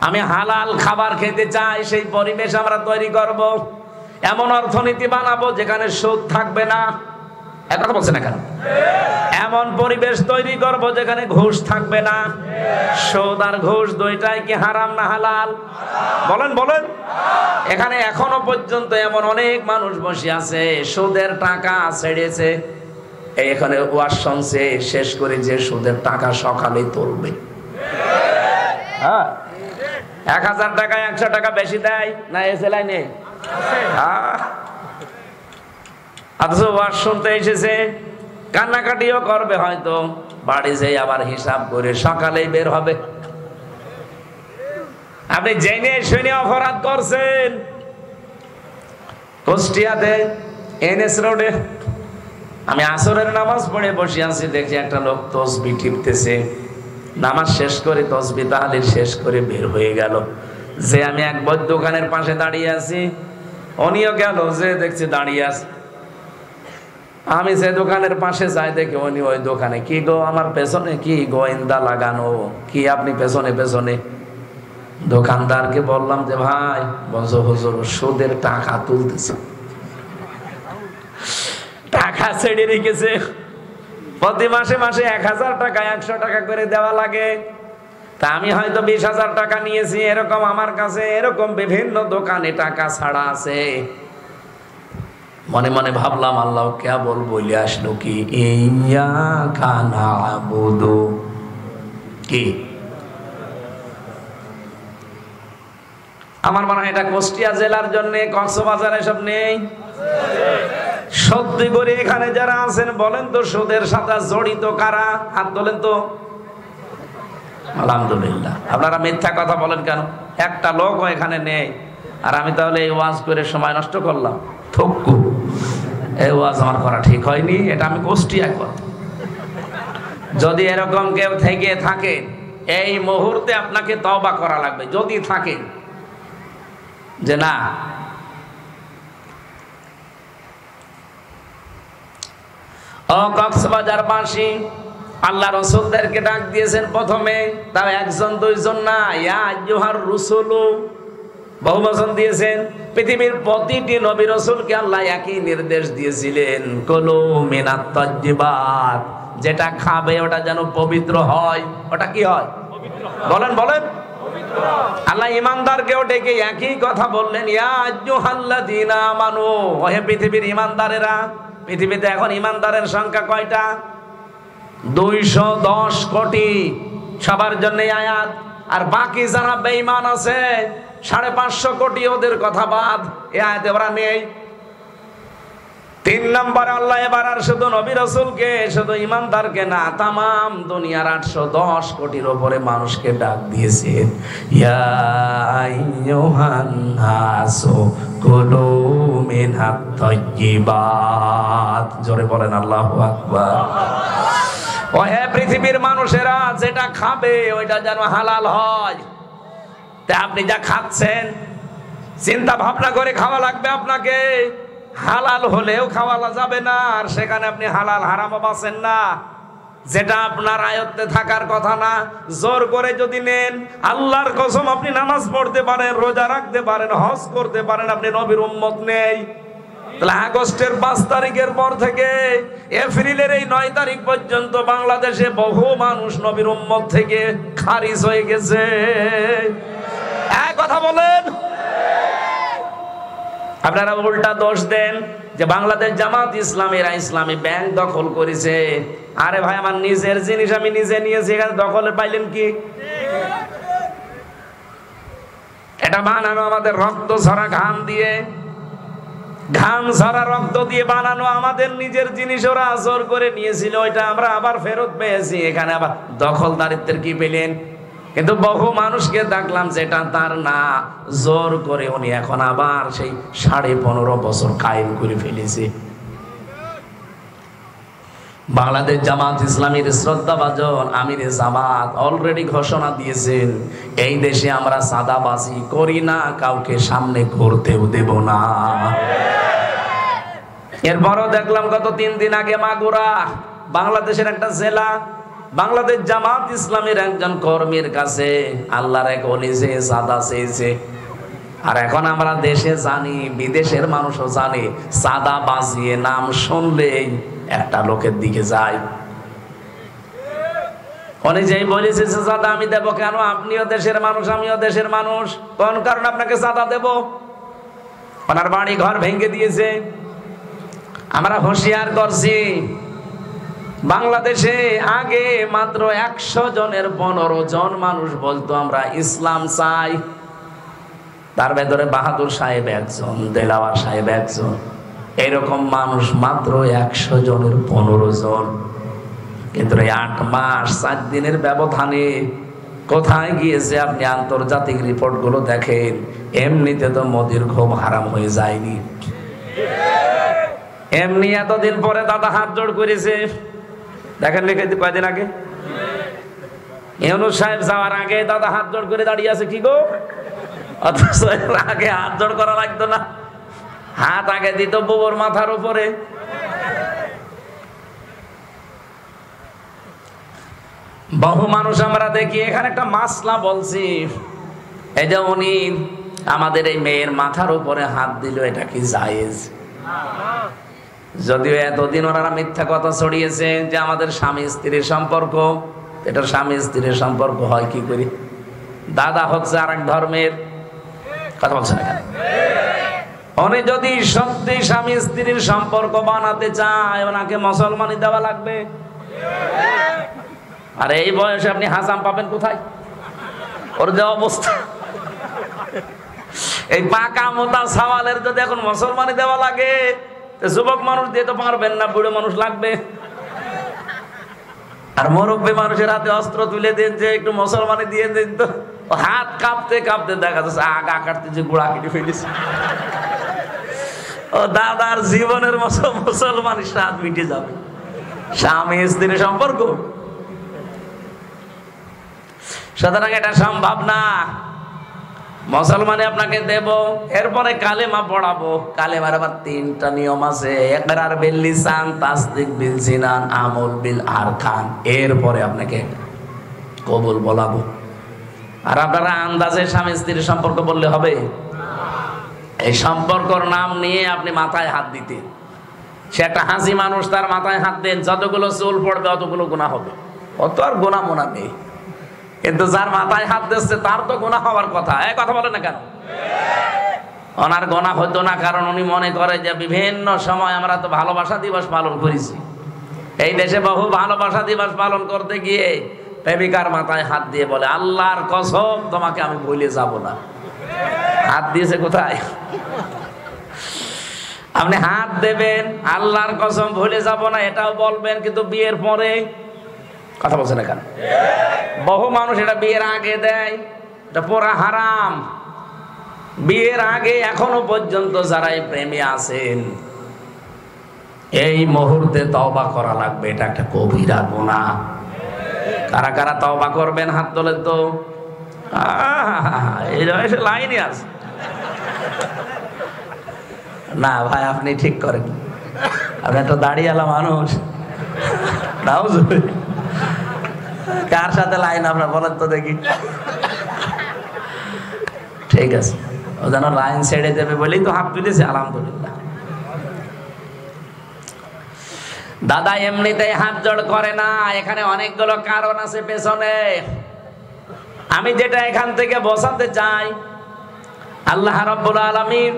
আমি হালাল খাবার খেতে চাই। সেই পরিবেশ আমরা তৈরি করব, এমন অর্থনীতি বানাবো যেখানে সুদ থাকবে না। কথা বলছে না কেন? এমন পরিবেশ তৈরি করব যেখানে ঘুষ থাকবে না। সুদ আর ঘুষ দুইটাই কি হারাম না হালাল? বলেন বলেন। এখানে এখনো পর্যন্ত এমন অনেক মানুষ বসে আছে, সুদের টাকা ছেড়েছে, এখানে ওয়াজ শুনছে, শেষ করে যে সুদের টাকা সকালে তুলবে, 1000 টাকা 100 টাকা বেশি দেয় না, এসে লাইনে অথচ ওয়াজ শুনতে এসেছে, কান্নাকাটিও করবে, হয়তো বাড়ি যেয়ে আবার হিসাব করে সকালেই বের হবে। আপনি জেনে শুনে অপরাধ করছেন। কুষ্টিয়াতে এনএস রোডে আমি আসরের নামাজ পড়ে বসে আছি, দেখি একটা লোক তসবিহ টিপতেছে। নামাজ শেষ করে তসবিহ তাহলিল শেষ করে বের হয়ে গেল। যে আমি এক বই দোকানের পাশে দাঁড়িয়ে আছি, উনিও গেল, যে দেখছি দাঁড়িয়ে আছে। আমি যে দোকানের পাশে যাই, দেখি উনি ওই দোকানে। কি গো, আমার পেছনে কি গোয়েন্দা লাগানো? কি আপনি পেছনে পেছনে? দোকানদারকে বললাম যে ভাই, বলছো হুজুর সুদের টাকা তুলতেছে, টাকা ছেড়ে রেখেছে, প্রতি মাসে মাসে 1000 টাকা 100 টাকা করে দেওয়া লাগে। তা আমি হয়তো 20,000 টাকা নিয়েছি, এরকম আমার কাছে এরকম বিভিন্ন দোকানে টাকা ছাড়া আছে। মনে মনে ভাবলাম, আল্লাহ কেবল বলে আসলো কি, ইয়াকা না'বুদু, কি আমার মনে হয় এটা কুষ্টিয়া জেলার জন্য, কক্সবাজার এসব নেই। সত্যি করে এখানে যারা আছেন বলেন তো, সুদের সাথে জড়িত কারা? হাত তোলেন তো। আলহামদুলিল্লাহ। আপনারা মিথ্যা কথা বলেন কেন? একটা লোকও এখানে নেই, আর আমি তাহলে এই ওয়াজ করে সময় নষ্ট করলাম। থুকু, এই ওয়াজ আমার করা ঠিক হয়নি, এটা আমি কুষ্টিয়া করি। যদি এরকম কেউ থেকে থাকে, এই মুহূর্তে আপনাকে তওবা করা লাগবে। যদি থাকে যে না, ও কক্সবাজারবাসী, আল্লাহ রাসূলদেরকে ডাক দিয়েছেন প্রথমে, তাও একজন দুইজন না, ইয়া আইয়ুহার রাসূলু, বহু বচন দিয়েছেন। পৃথিবীর প্রতিটি নবী রাসূলকে আল্লাহ একই নির্দেশ দিয়েছিলেন, কুলু মিনাত তাজ্জিবাত, যেটা খাবে ওটা যেন পবিত্র হয়। ওটা কি হয়? বলেন বলেন। আল্লাহ ইমানদারকেও ডেকে একই কথা বললেন, ইয়া আইয়ুহাল্লাযীনা আমানু, ওহে পৃথিবীর ইমানদারেরা। পৃথিবীতে এখন ইমানদারের সংখ্যা কয়টা? 210 কোটি। সবার জন্য আয়াত। আর বাকি যারা বেঈমান আছে 550 কোটি, ওদের কথা বাদ, এই আয়াতে ওরা নেই। 3 নম্বরে আল্লাহ এবার আর শুধু নবী রাসূলকে, শুধু ইমানদারকে না, তামাম দুনিয়ার 810 কোটির উপরে মানুষকে ডাক দিয়েছে, ইয়া আইয়ুহান নাসু কুলু মিনাত তাইয়্যিবাত। জোরে বলেন আল্লাহু আকবার। ও হে পৃথিবীর মানুষেরা, যেটা খাবে ওইটা যেন হালাল হয়। তা আপনি যা খাচ্ছেন চিন্তা ভাবনা করে খাওয়া লাগবে আপনাকে। হালাল হলেও খাওয়া যাবে না, আর সেখানে আপনি হালাল হারামও বাঁচেন না। যেটা আপনার আয়ত্তে থাকার কথা না, জোর করে যদি নেন, আল্লাহর কসম আপনি নামাজ পড়তে পারেন, রোজা রাখতে পারেন, হজ করতে পারেন, আপনি নবীর উম্মত নেই। তাহলে আগস্টের 5 তারিখের পর থেকে এপ্রিলের এই 9 তারিখ পর্যন্ত বাংলাদেশে বহু মানুষ নবীর উম্মত থেকে খারিজ হয়ে গেছে। এক কথা বলেন। আপনারা উল্টা দোষ দেন যে বাংলাদেশ জামাত ইসলামীরা ইসলামী ব্যাংক দখল করেছে। আরে ভাই, আমার নিজের জিনিস আমি নিজে নিয়েছি, এখানে দখলে পাইলেন কি? এটা বানানো আমাদের রক্ত ঝরা ঘাম দিয়ে, ঘাম ঝরা রক্ত দিয়ে বানানো আমাদের নিজের জিনিস। ওরা জোর করে নিয়েছিল, ওইটা আমরা আবার ফেরত পেয়েছি। এখানে আবার দখলদারিত্বের কি পেলেন? কিন্তু বহু মানুষকে দেখলাম যেটা তার না, জোর করে উনি এখন আবার সেই 15.5 বছর কায়েম করে ফেলেছে। বাংলাদেশ জামাত ইসলামীর শ্রদ্ধাভাজন আমিরে জামাত অলরেডি ঘোষণা দিয়েছেন, এই দেশে আমরা সাদাবাজি করি না, কাউকে সামনে করতেও দেব না। এরপরও দেখলাম গত 3 দিন আগে মাগুরা, বাংলাদেশের একটা জেলা, বাংলাদেশ জামাত ইসলামের একজন কর্মীর কাছে আল্লাহর এক ওলি যে সাদা চেয়েছে। আর এখন আমরা দেশে জানি, বিদেশের মানুষও জানে, সাদা বাজিয়ে নাম শুনলেই একটা লোকের দিকে যায়। উনি যেই বলেছে সাদা আমি দেব কেন? আপনিও দেশের মানুষ, আমিও দেশের মানুষ, কোন কারণে আপনাকে সাদা দেব? ওনার বাড়ি ঘর ভেঙে দিয়েছে। আমরা হুঁশিয়ার করছি, বাংলাদেশে আগে মাত্র 100 জনের 15 জন মানুষ বলতো আমরা ইসলাম চাই। তার ভেতরে বাহাদুর সাহেব একজন, দেলাওয়ার সাহেব একজন, এরকম মানুষ মাত্র 100 জনের 15 জন। কিন্তু এই 8 মাস 4 দিনের ব্যবধানে কোথায় গিয়েছে? আপনি আন্তর্জাতিক রিপোর্ট গুলো দেখেন, এমনিতে তো মোদির ঘুম হারাম হয়ে যায়নি। এমনি এতদিন পরে দাদা হাত জোড় করেছে, দেখেন লিখে কয়দিন আগে ইউনূস সাহেব যাওয়ার আগে দাদা হাত জোড় করে দাঁড়িয়ে আছে। কি গো, অথচ আগে হাত জোড় করা লাগতো না, হাত আগে দিত বুবুর মাথার উপরে। বহু মানুষ আমরা দেখি, এখানে একটা মাসলা বলছি, এই যে উনি আমাদের এই মেয়ের মাথার উপরে হাত দিল, এটা কি জায়েজ? যদিও এতদিন ওনারা মিথ্যা কথা ছড়িয়েছে যে আমাদের স্বামী স্ত্রীর সম্পর্ক, এটা স্বামী স্ত্রীর সম্পর্ক হয় কি করি? দাদা হচ্ছে আরেক ধর্মের, কথা বলছেন এখানে। উনি যদি সত্যি স্বামী স্ত্রীর সম্পর্ক বানাতে চায়, ওনাকে মুসলমানি দেওয়া লাগবে। আর এই বয়সে আপনি হাসাম পাবেন কোথায়? ওর যে অবস্থা, এই পাকা মোটা সওয়ালের যদি এখন মুসলমানি দেওয়া লাগে, যুবক মানুষ দিয়ে তো পারবেন না, বুড়ো মানুষ লাগবে। আর মুরব্বী মানুষের হাতে অস্ত্র তুলে দেন যে একটু মুসলমানি দিয়ে দেন, তো হাত কাঁপতে কাঁপতে দেখা যাচ্ছে আগা কাটতে যে গোড়া কেটে ফেলেছে। ও দাদার জীবনের মুসলমানের স্বাদ মিটে যাবে। স্বামী স্ত্রীর সম্পর্ক, সুতরাং এটা সম্ভব না। মুসলমানে আপনাকে দেব, এরপরে কালেমা পড়াবো। কালেমার আবার 3টা নিয়ম আছে, ইকরার বিল লিসান, তাসদিক বিল জিনান, আমল বিল আরকান। এরপরে আপনাকে কবুল বলাবো। আর আপনারা আন্দাজে স্বামী স্ত্রীর সম্পর্ক বললে হবে? এই সম্পর্কর নাম নিয়ে আপনি মাথায় হাত দিতে, সে একটা হাসি মানুষ, তার মাথায় হাত দেন, যতগুলো চুল পড়বে অতগুলো গুনাহ হবে। অত আর গোনা মোনা নেই। কিন্তু যার মাথায় হাত দিচ্ছে তার তো গুনাহ হওয়ার কথা। এই কথা বলে না কেন? ওনার গুনাহ হতো না, কারণ উনি মনে করে যে বিভিন্ন সময় আমরা তো ভালোবাসা দিবস পালন করেছি। এই দেশে বহু ভালোবাসা দিবস পালন করতে গিয়ে প্রেমিকার মাথায় হাত দিয়ে বলে, আল্লাহর কসম তোমাকে আমি ভুলে যাব না। হাত দিয়েছে কোথায়? আপনি হাত দেবেন, আল্লাহর কসম ভুলে যাব না এটাও বলবেন, কিন্তু বিয়ের পরে কথা বলছে না কেন? বহু মানুষ এটা বিয়ের আগে দেয়, এটা পুরা হারাম। বিয়ের আগে এখনো পর্যন্ত যারা এই প্রেমে আছেন, এই মুহূর্তে তওবা করা লাগবে। এটা একটা কবিরা গুনাহ। কারা কারা তওবা করবেন হাত তোলেন তো। এই লাইনই আছে না ভাই, আপনি ঠিক করেন, আপনি একটা দাঁড়িয়েলা মানুষ। কার সাথে লাইন আপনার বলেন তো দেখি। ঠিক আছে, ও যেন লাইন ছেড়ে দেবে বলেই তো হাত তুলেছে, আলহামদুলিল্লাহ। দাদা এমনিতেই হাত জোড় করে না, এখানে অনেকগুলো কারণ আছে পেছনে। আমি যেটা এখান থেকে বোঝাতে চাই, আল্লাহ রাব্বুল আলামিন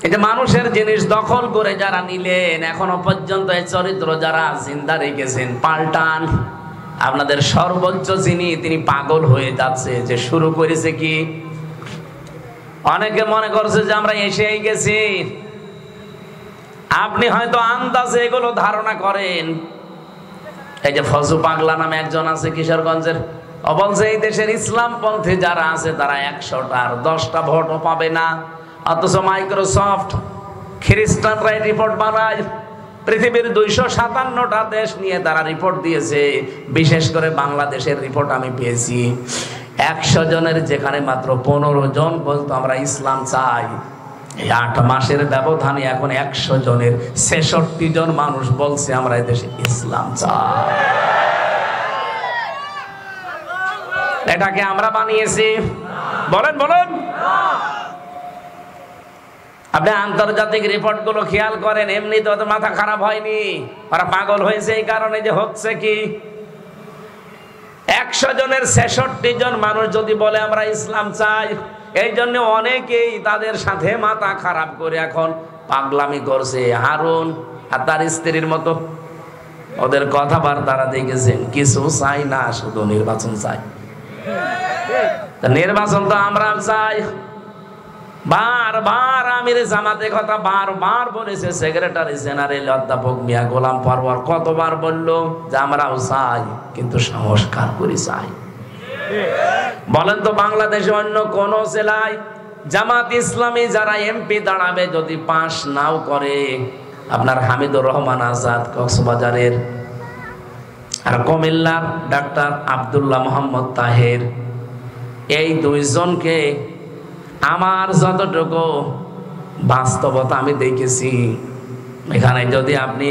এই যে মানুষের জিনিস দখল করে যারা নিলেন, এখনো পর্যন্ত এই চরিত্র যারা জিন্দা রেখেছেন, পাল্টান। আপনাদের সর্বোচ্চ যিনি, তিনি পাগল হয়ে যাচ্ছে। যে শুরু করেছে কি, অনেকে মনে করছে যে আমরা এসেই গেছি। আপনি হয়তো আন্দাজে এগুলো ধারণা করেন। এই যে ফজু পাগলা নামে একজন আছে কিশোরগঞ্জের, ও বলছে এই দেশের ইসলামপন্থী যারা আছে তারা 100টার 10টা ভোটও পাবে না। অথচ মাইক্রোসফট খ্রিস্টানরা রিপোর্ট বানায়, পৃথিবীর 257টা দেশ নিয়ে তারা রিপোর্ট দিয়েছে। বিশেষ করে বাংলাদেশের রিপোর্ট আমি পেয়েছি। 100 জনের যেখানে মাত্র 15 জন বলতো আমরা ইসলাম চাই, এই 8 মাসের ব্যবধানে এখন 100 জনের 66 জন মানুষ বলছে আমরা এই দেশে ইসলাম চাই। এটাকে আমরা বানিয়েছি? বলেন বলেন। আপনি আন্তর্জাতিক রিপোর্ট গুলো খেয়াল করেন, এমনি তো মাথা খারাপ হয়নি, ওরা পাগল হয়েছে এই কারণে যে হচ্ছে কি, 100 জনের 66 জন মানুষ যদি বলে আমরা ইসলাম চাই, এই জন্য অনেকেই তাদের সাথে মাথা খারাপ করে এখন পাগলামি করছে। হারুন আর তার স্ত্রীর মতো, ওদের কথাবার্তারা দেখেছেন, কিছু চাই না, শুধু নির্বাচন চাই। নির্বাচন তো আমরা চাই। বারবার আমির জামাতে কথা বারবার বলেছে, সেক্রেটারি জেনারেল অধ্যাপক মিয়া গোলাম পরওয়ার কতবার বলল যে আমরাও চাই, কিন্তু সংস্কার করে চাই। বলেন তো বাংলাদেশে অন্য কোন জেলায় জামাত ইসলামী যারা এমপি দাঁড়াবে যদি পাস নাও করে, আপনার হামিদুর রহমান আজাদ কক্সবাজারের, আর কুমিল্লার ডাক্তার আব্দুল্লাহ মোহাম্মদ তাহের, এই 2 জনকে আমার যতটুকু বাস্তবতা আমি দেখেছি, এখানে যদি আপনি,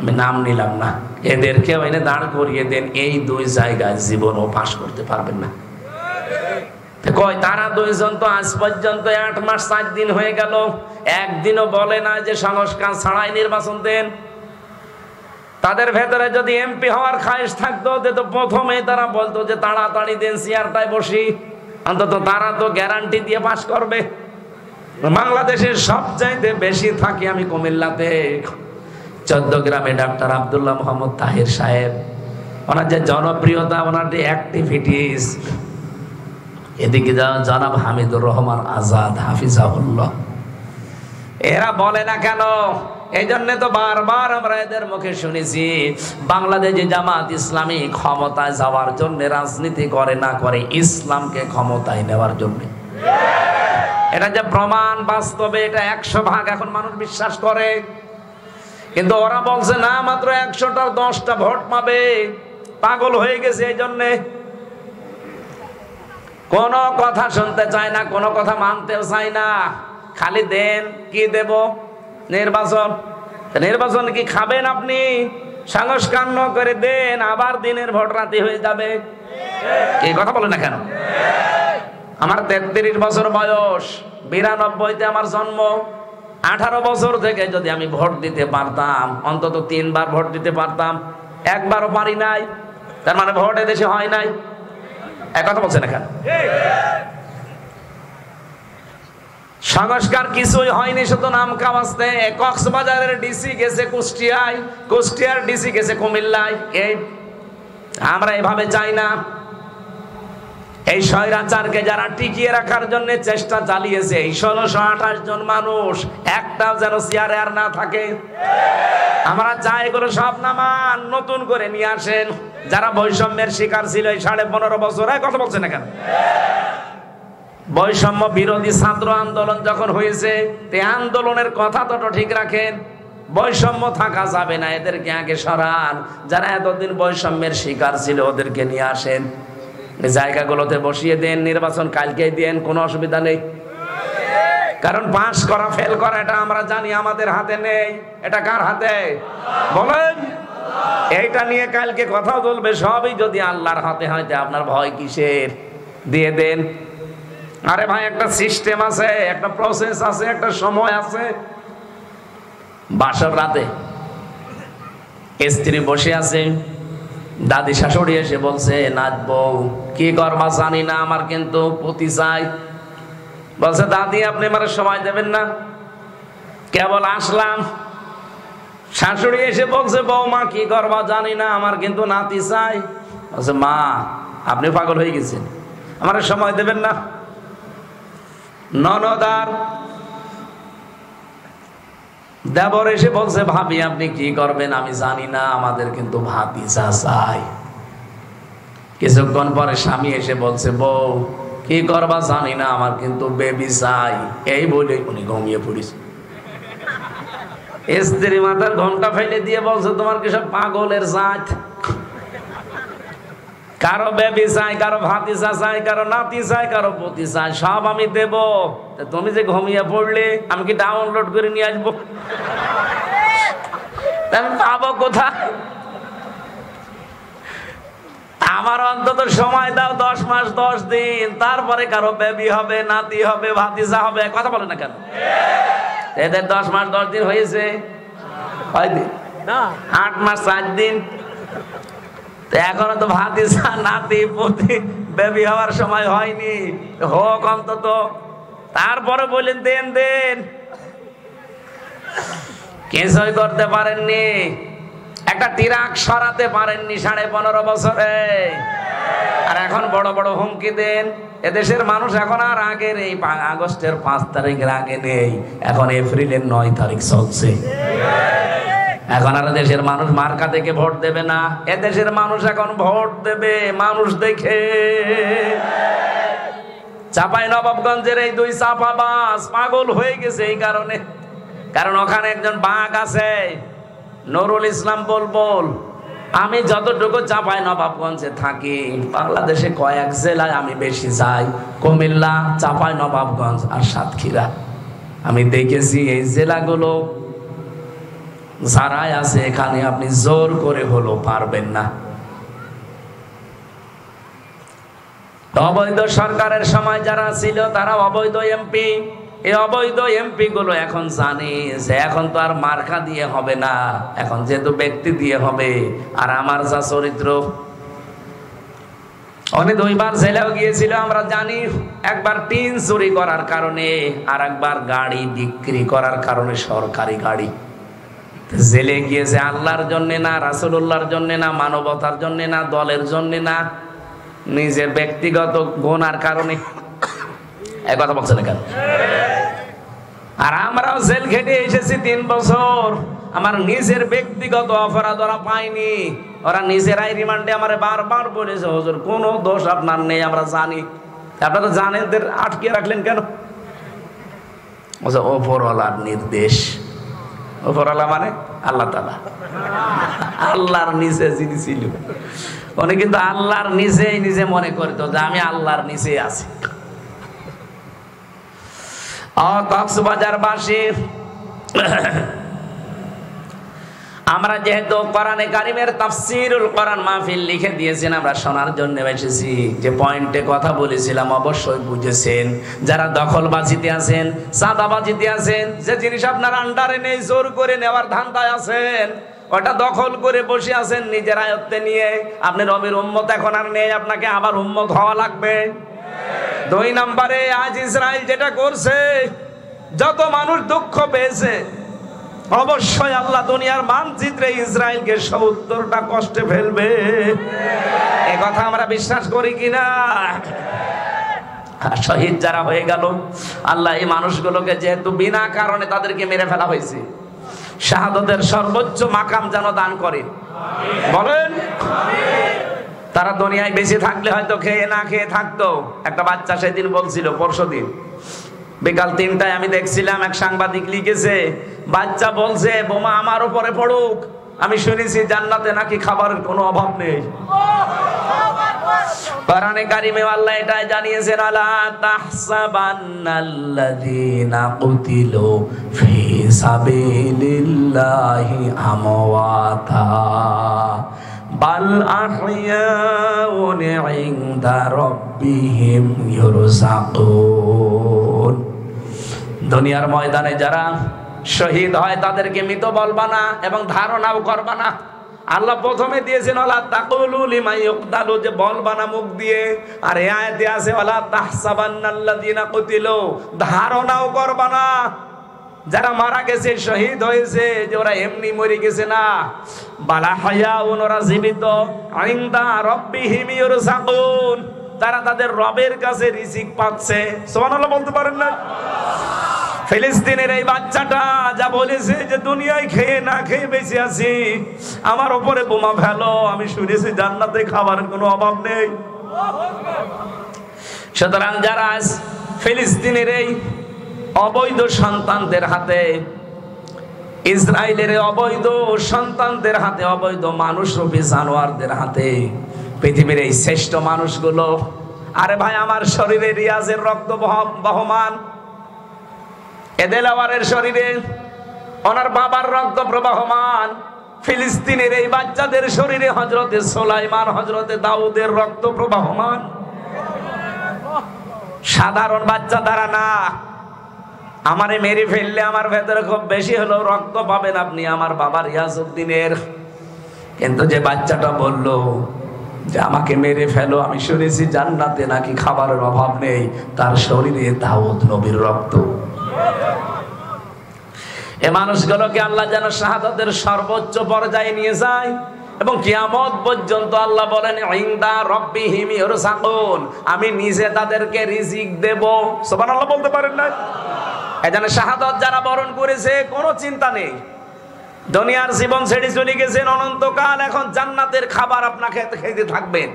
আমি নাম নিলাম না, এদেরকে এনে দাঁড় করিয়ে দেন, এই 2 জায়গায় জীবনও পাশ করতে পারবেন না। কয় তারা 2 জন তো আজ পর্যন্ত 8 মাস 4 দিন হয়ে গেল, একদিনও বলে না যে সংস্কার ছাড়াই নির্বাচন দেন। তাদের ভেতরে যদি এমপি হওয়ার খায়েশ থাকতো, তো প্রথমে তারা বলতো যে তাড়াতাড়ি দেন, চেয়ারটায় বসি, অন্তত তারা তো গ্যারান্টি দিয়ে পাশ করবে। বাংলাদেশের সবচাইতে বেশি থাকি আমি কুমিল্লাতে, 14 গ্রামে ডাক্তার আব্দুল্লাহ মোহাম্মদ তাহের সাহেব, ওনার যে জনপ্রিয়তা, ওনার যে অ্যাক্টিভিটিস, এদিকে জনাব হামিদুর রহমান আজাদ হাফিজাহুল্লাহ, এরা বলে না কেন? এই জন্য তো বারবার আমরা এদের মুখে শুনেছি বাংলাদেশে জামাত ইসলামী ক্ষমতায় যাওয়ার জন্য রাজনীতি করে না, করে ইসলামকে ক্ষমতায় নেওয়ার জন্য। এটা যে প্রমাণ, বাস্তবে এটা 100 ভাগ এখন মানুষ বিশ্বাস করে। কিন্তু ওরা বলছে না, মাত্র 100টার 10টা ভোট পাবে, পাগল হয়ে গেছে। এই জন্যে কোনো কথা শুনতে চায় না, কোনো কথা মানতেও চায় না, খালি দেন। কি দেব? নির্বাচন। নির্বাচন কি খাবেন আপনি? সংস্কার ন করে দেন, আবার দিনের ভোট রাতে হয়ে যাবে। এই কথা বলে না কেন? আমার 33 বছর বয়স, 92-তে আমার জন্ম। 18 বছর থেকে যদি আমি ভোট দিতে পারতাম, অন্তত 3 বার ভোট দিতে পারতাম, একবারও পারি নাই। তার মানে ভোট এদেশে হয় নাই, এক কথা বলছেন এখানে। সংস্কার কিছুই হয়নি, শুধু নাম কামাচ্ছে। কক্সবাজারের ডিসি গেছে কুষ্টিয়ায়, কুষ্টিয়ার ডিসি গেছে কুমিল্লায়। এই আমরা এভাবে চাই না। এই স্বৈরাচারকে যারা টিকিয়ে রাখার জন্য চেষ্টা চালিয়েছে, এই 1628 জন মানুষ একটাও যেন চেয়ারে আর না থাকে। আমরা চাই এগুলো সব নামান, নতুন করে নিয়ে আসেন। যারা বৈষম্যের শিকার ছিল এই 15.5 বছর, কথা বলছেন না কেন? বৈষম্য বিরোধী ছাত্র আন্দোলন যখন হয়েছে, এই আন্দোলনের কথা তো ঠিক রাখেন। বৈষম্য থাকা যাবে না, এদেরকে আগে সরান। যারা এতদিন বৈষম্যের শিকার ছিল ওদেরকে নিয়ে আসেন, জায়গাগুলোতে বসিয়ে দেন। নির্বাচন কালকেই দেন, কোনো অসুবিধা নেই। কারণ পাস করা ফেল করা এটা আমরা জানি আমাদের হাতে নেই, এটা কার হাতে বলেন? এইটা নিয়ে কালকে কথা বলবে, সবই যদি আল্লাহর হাতে হয় আপনার ভয় কিসের? দিয়ে দেন। আরে ভাই, একটা সিস্টেম আছে, একটা প্রসেস আছে, একটা সময় আছে। বাসর রাতে স্ত্রী বসে আছে, দাদি শাশুড়ি এসে বলছে, নাচবো, কি করবা জানি না, আমার কিন্তু পতি চাই। বলছে, দাদি আপনি আমার সময় দেবেন না, কেবল আসলাম। শাশুড়ি এসে বলছে, বৌমা কি করবা জানি না, আমার কিন্তু নাতি চাই। বলছে, মা আপনি পাগল হয়ে গেছেন, আমার সময় দেবেন না। ননদার দেবর এসে বলছে, ভাবি আপনি কি করবেন আমি জানি না, আমাদের কিন্তু ভাতিজা চাই। কিছুক্ষণ পরে স্বামী এসে বলছে, বউ কি করবা জানি না, আমার কিন্তু বেবি চাই। এই বলে উনি ঘুমিয়ে পড়েছে। স্ত্রী মাথার ঘোমটা ফেলে দিয়ে বলছে, তোমার কি সব পাগলের জাত? কারো বেবি চাই, কারো ভাতিজা চাই, কারো নাতি চাই, কারো পতি চাই, সব আমি দেব। তুমি যে ঘুমিয়ে পড়লে আমি কি ডাউনলোড করে নিয়ে আসবো? আমি পাবো কোথায়? আমার অন্তত সময় দাও 10 মাস 10 দিন, তারপরে কারো বেবি হবে, নাতি হবে, ভাতিজা হবে। কথা বলে না কেন? এদের 10 মাস 10 দিন হয়েছে, 8 মাস 4 দিন। এখনো তো ভাতিজা, নাতি, পতি, বেবি হওয়ার সময় হয়নি। হোক অন্তত, তারপরে বলেন দেন দেন। কিছুই করতে পারেননি, একটা তিরাক সরাতে পারেননি 15.5 বছরে। আর এখন বড় বড় হুমকি দেন। এদেশের মানুষ এখন আর আগের এই আগস্টের 5 তারিখের আগে নেই, এখন এপ্রিলের 9 তারিখ চলছে। এখন আর দেশের মানুষ মার্কা দেখে ভোট দেবে না, এদেশের মানুষ এখন ভোট দেবে মানুষ দেখে। চাঁপাইনবাবগঞ্জের এই 2 চাপাবাজ পাগল হয়ে গেছে এই কারণে, কারণ ওখানে একজন বাঘ আছে, নুরুল ইসলাম বুলবুল। আমি যতটুকু চাঁপাইনবাবগঞ্জে থাকি, বাংলাদেশে কয়েক জেলায় আমি বেশি যাই, কুমিল্লা, চাঁপাইনবাবগঞ্জ আর সাতক্ষীরা। আমি দেখেছি এই জেলাগুলো যারাই আছে এখানে আপনি জোর করে হলো পারবেন না। অবৈধ সরকারের সময় যারা ছিল তারা অবৈধ এমপি, এই অবৈধ এমপি গুলো এখন জানে যে এখন তো আর মার্কা দিয়ে হবে না, এখন যেহেতু ব্যক্তি দিয়ে হবে। আর আমার যা চরিত্র, উনি 2 বার জেলেও গিয়েছিল আমরা জানি। একবার টিন চুরি করার কারণে, আর একবার গাড়ি বিক্রি করার কারণে, সরকারি গাড়ি। জেলে গিয়েছে আল্লাহর জন্য না, রাসূলুল্লাহর জন্য না, মানবতার জন্য না, দলের জন্য না, নিজের ব্যক্তিগত গুনার কারণে। এই কথা বলছেন কেন? আর আমরাও জেল খেটে এসেছি 3 বছর, আমার নিজের ব্যক্তিগত অপরাধ ওরা পায়নি। ওরা নিজেরাই রিমান্ডে আমারে বারবার বলেছে, হুজুর কোনো দোষ আপনার নেই, আমরা জানি। আপনারা জানেন, আটকে রাখলেন কেন? ওপরওয়ালার নির্দেশ। ওপরওয়ালা মানে আল্লাহ তাআলা, আল্লাহর নিচে যিনি ছিল উনি কিন্তু আল্লাহর নিচেই নিজে মনে করতো যে আমি আল্লাহর নিচে আছি। কক্সবাজারবাসী আমরা যেহেতু কোরআনে কারিমের তাফসীরুল কোরআন মাহফিল লিখে দিয়েছেন, আমরা শোনার জন্য এসেছি। যে পয়েন্টে কথা বলেছিলাম অবশ্যই বুঝেছেন। যারা দখলবাজিতে আছেন, চাঁদাবাজিতে আছেন, যে জিনিস আপনার আন্ডারে নেই জোর করে নেওয়ার ধান্দায় আছেন, ওটা দখল করে বসে আছেন নিজের আয়ত্তে নিয়ে। আপনি রবের উম্মত এখন আর নেই, আপনাকে আবার উম্মত হওয়া লাগবে। 2 নম্বরে আজ ইসরায়েল যেটা করছে, যত মানুষ দুঃখ পেয়েছে, অবশ্যই আল্লাহ দুনিয়ার মানচিত্রে ইসরায়েলকে 70টা কষ্টে ফেলবে। এ কথা আমরা বিশ্বাস করি কিনা? শহীদ যারা হয়ে গেল, আল্লাহ এই মানুষগুলোকে যেহেতু বিনা কারণে তাদেরকে মেরে ফেলা হয়েছে, শাহাদাতের সর্বোচ্চ মাকাম যেন দান করে। বলেন, তারা দুনিয়ায় বেঁচে থাকলে হয়তো খেয়ে না খেয়ে থাকতো। একটা বাচ্চা সেদিন বলছিল, পরশুদিন বিকাল 3টায় আমি দেখছিলাম, এক সাংবাদিক লিখেছে, বাচ্চা বলছে বোমা আমার উপরে পড়ুক, আমি শুনেছি জান্নাতে নাকি খাবারের কোনো অভাব নেই। কোরআনে কারিমে আল্লাহ এটাই জানিয়েছেন, আলা তাহসাবান্নাল্লাযীনা কুতিলু ফি সাবিলিল্লাহি আমওয়াতা বাল আহইয়াউন ইনদা রাব্বিহিম ইউরযাকুন। দুনিয়ার ময়দানে যারা শহীদ হয় তাদেরকে মৃত বলবা না এবং ধারণাও করবা না। আল্লাহ প্রথমে দিয়েছেন ওয়ালা তাকুলু লিমা ইউকতালু, যে বলবা না মুখ দিয়ে। আর এই আয়াতে আছে ওয়ালা তাহসাবান্নাল্লাযীনা কুতিলু, ধারণাও করবা না যারা মারা গেছে, শহীদ হয়েছে, যে ওরা এমনি মরে গেছে না। বালা হায়াউন, ওরা জীবিত। ইনদা রাব্বিহিম ইউরযাকুন, তারা তাদের রবের কাছে রিজিক পাচ্ছে। সুবহানাল্লাহ বলতে পারেন না? ফিলিস্তিনের এই বাচ্চাটা যা বলেছে যে দুনিয়ায় খেয়ে না খেয়ে বেঁচে আছি, আমার উপরে বোমা ফেলো, আমি শুনেছি জান্নাতে খাবারের কোনো অভাব নেই। সুতরাং যারা ফিলিস্তিনের এই অবৈধ সন্তানদের হাতে, ইসরায়েলের অবৈধ সন্তানদের হাতে, অবৈধ মানুষরূপী জানোয়ারদের হাতে, পৃথিবীর এই শ্রেষ্ঠ মানুষগুলো, আরে ভাই আমার শরীরে রিয়াজের রক্ত বহমান, এদেলাওয়ারের শরীরে ওনার বাবার রক্ত প্রবাহমান, ফিলিস্তিনের এই বাচ্চাদের শরীরে হযরতে সুলাইমান, হযরতে দাউদের রক্ত প্রবাহমান। সাধারণ বাচ্চা তারা না। আমারে মেরে ফেললে আমার ভেতরে খুব বেশি হলেও রক্ত পাবেন আপনি আমার বাবা রিয়াজউদ্দিনের। কিন্তু যে বাচ্চাটা বলল যে আমাকে মেরে ফেলো, আমি শুনেছি জান্নাতে নাকি খাবারের অভাব নেই, তার শরীরে দাউদ নবীর রক্ত। এ মানুষগুলোকে আল্লাহ যেন শাহাদাতের সর্বোচ্চ পর্যায়ে নিয়ে যায় এবং কিয়ামত পর্যন্ত আল্লাহ বলেন ইনদা রাব্বিহিম ইউরযাকুন, আমি নিজে তাদেরকে রিজিক দেব। সুবহানাল্লাহ বলতে পারেন না? এজন্য শাহাদাত যারা বরণ করেছে কোনো চিন্তা নেই, দুনিয়ার জীবন ছেড়ে চলে গেছেন অনন্তকাল, এখন জান্নাতের খাবার আপনাকে খেতে থাকবেন।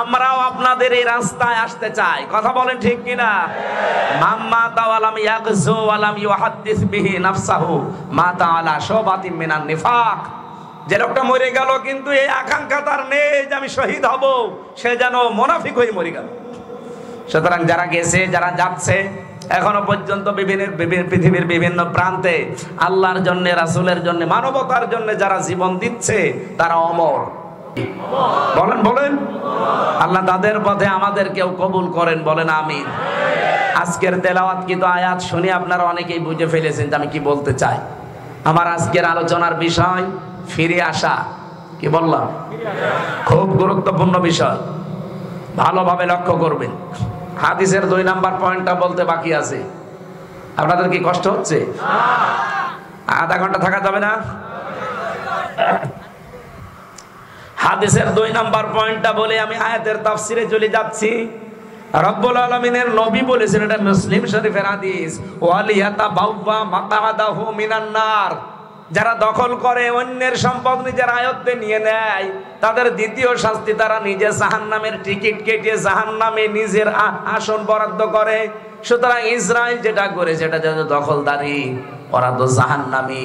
আমরাও আপনাদের এই রাস্তায় আসতে চাই, কথা বলেন ঠিক কিনা? মাম্মা তাওয়ালাম ইয়াগজু ওয়ালাম ইউহাদ্দিস বিহি নাফসাহু মা তাআলা শুবাতিন মিনান নিফাক। যে লোকটা মরে গেল কিন্তু এই আকাঙ্ক্ষা তার নেই যে আমি শহীদ হব, সে যেন মুনাফিক হয়ে মরে গেল। সুতরাং যারা গেছে, যারা যাচ্ছে, এখনো পর্যন্ত পৃথিবীর বিভিন্ন প্রান্তে আল্লাহর জন্য, রাসূলের জন্য, মানবতার জন্য যারা জীবন দিচ্ছে তারা অমর। বলেন বলেন, আল্লাহ তাদের পথে আমাদেরকেও কবুল করেন, বলেন আমিন। আজকের তেলাওয়াতকৃত আয়াত শুনে আপনারা অনেকেই বুঝে ফেলেছেন যে আমি কি বলতে চাই। আমার আজকের আলোচনার বিষয় ফিরে আসা। কি বললাম? খুব গুরুত্বপূর্ণ বিষয়, ভালোভাবে লক্ষ্য করবেন। হাদিসের 2 নাম্বার পয়েন্টটা বলতে বাকি আছে। আপনাদের কি কষ্ট হচ্ছে? আধা ঘন্টা থাকা যাবে না? হাদিসের 2 নাম্বার পয়েন্টটা বলে আমি আয়াতের তাফসিরে চলে যাচ্ছি। রব্বুল আলামিনের নবী বলেছেন, এটা মুসলিম শরীফের হাদিস, ওয়ালিয়াতাবাওয়া মাকআদাহু মিনান নার। যারা দখল করে, অন্যের সম্পদ নিজের আয়ত্তে নিয়ে নেয়, তাদের দ্বিতীয় শাস্তি তারা নিজে জাহান্নামের টিকিট কেটে জাহান্নামে নিজের আসন বরাদ্দ করে। সুতরাং ইসরায়েল যেটা করে সেটা যেন দখলদারি, ওরা তো জাহান্নামী।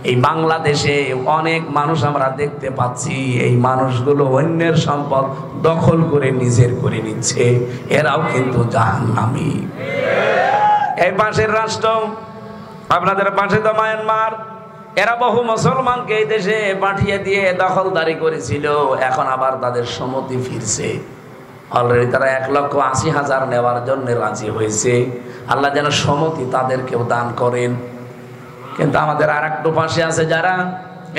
এই বাংলাদেশে অনেক মানুষ আমরা দেখতে পাচ্ছি, এই মানুষগুলো অন্যের সম্পদ দখল করে নিজের করে নিচ্ছে, এরাও কিন্তু জাহান্নামী। এই পাশের রাষ্ট্র, আপনাদের পাশে তো মায়ানমার, এরা বহু মুসলমানকে এই দেশে পাঠিয়ে দিয়ে দখলদারি করেছিল, এখন আবার তাদের সম্মতি ফিরছে। অলরেডি তারা 1,80,000 নেওয়ার জন্য রাজি হয়েছে। আল্লাহ যেন সম্মতি তাদেরকেও দান করেন। কিন্তু আমাদের আর একটু পাশে আছে যারা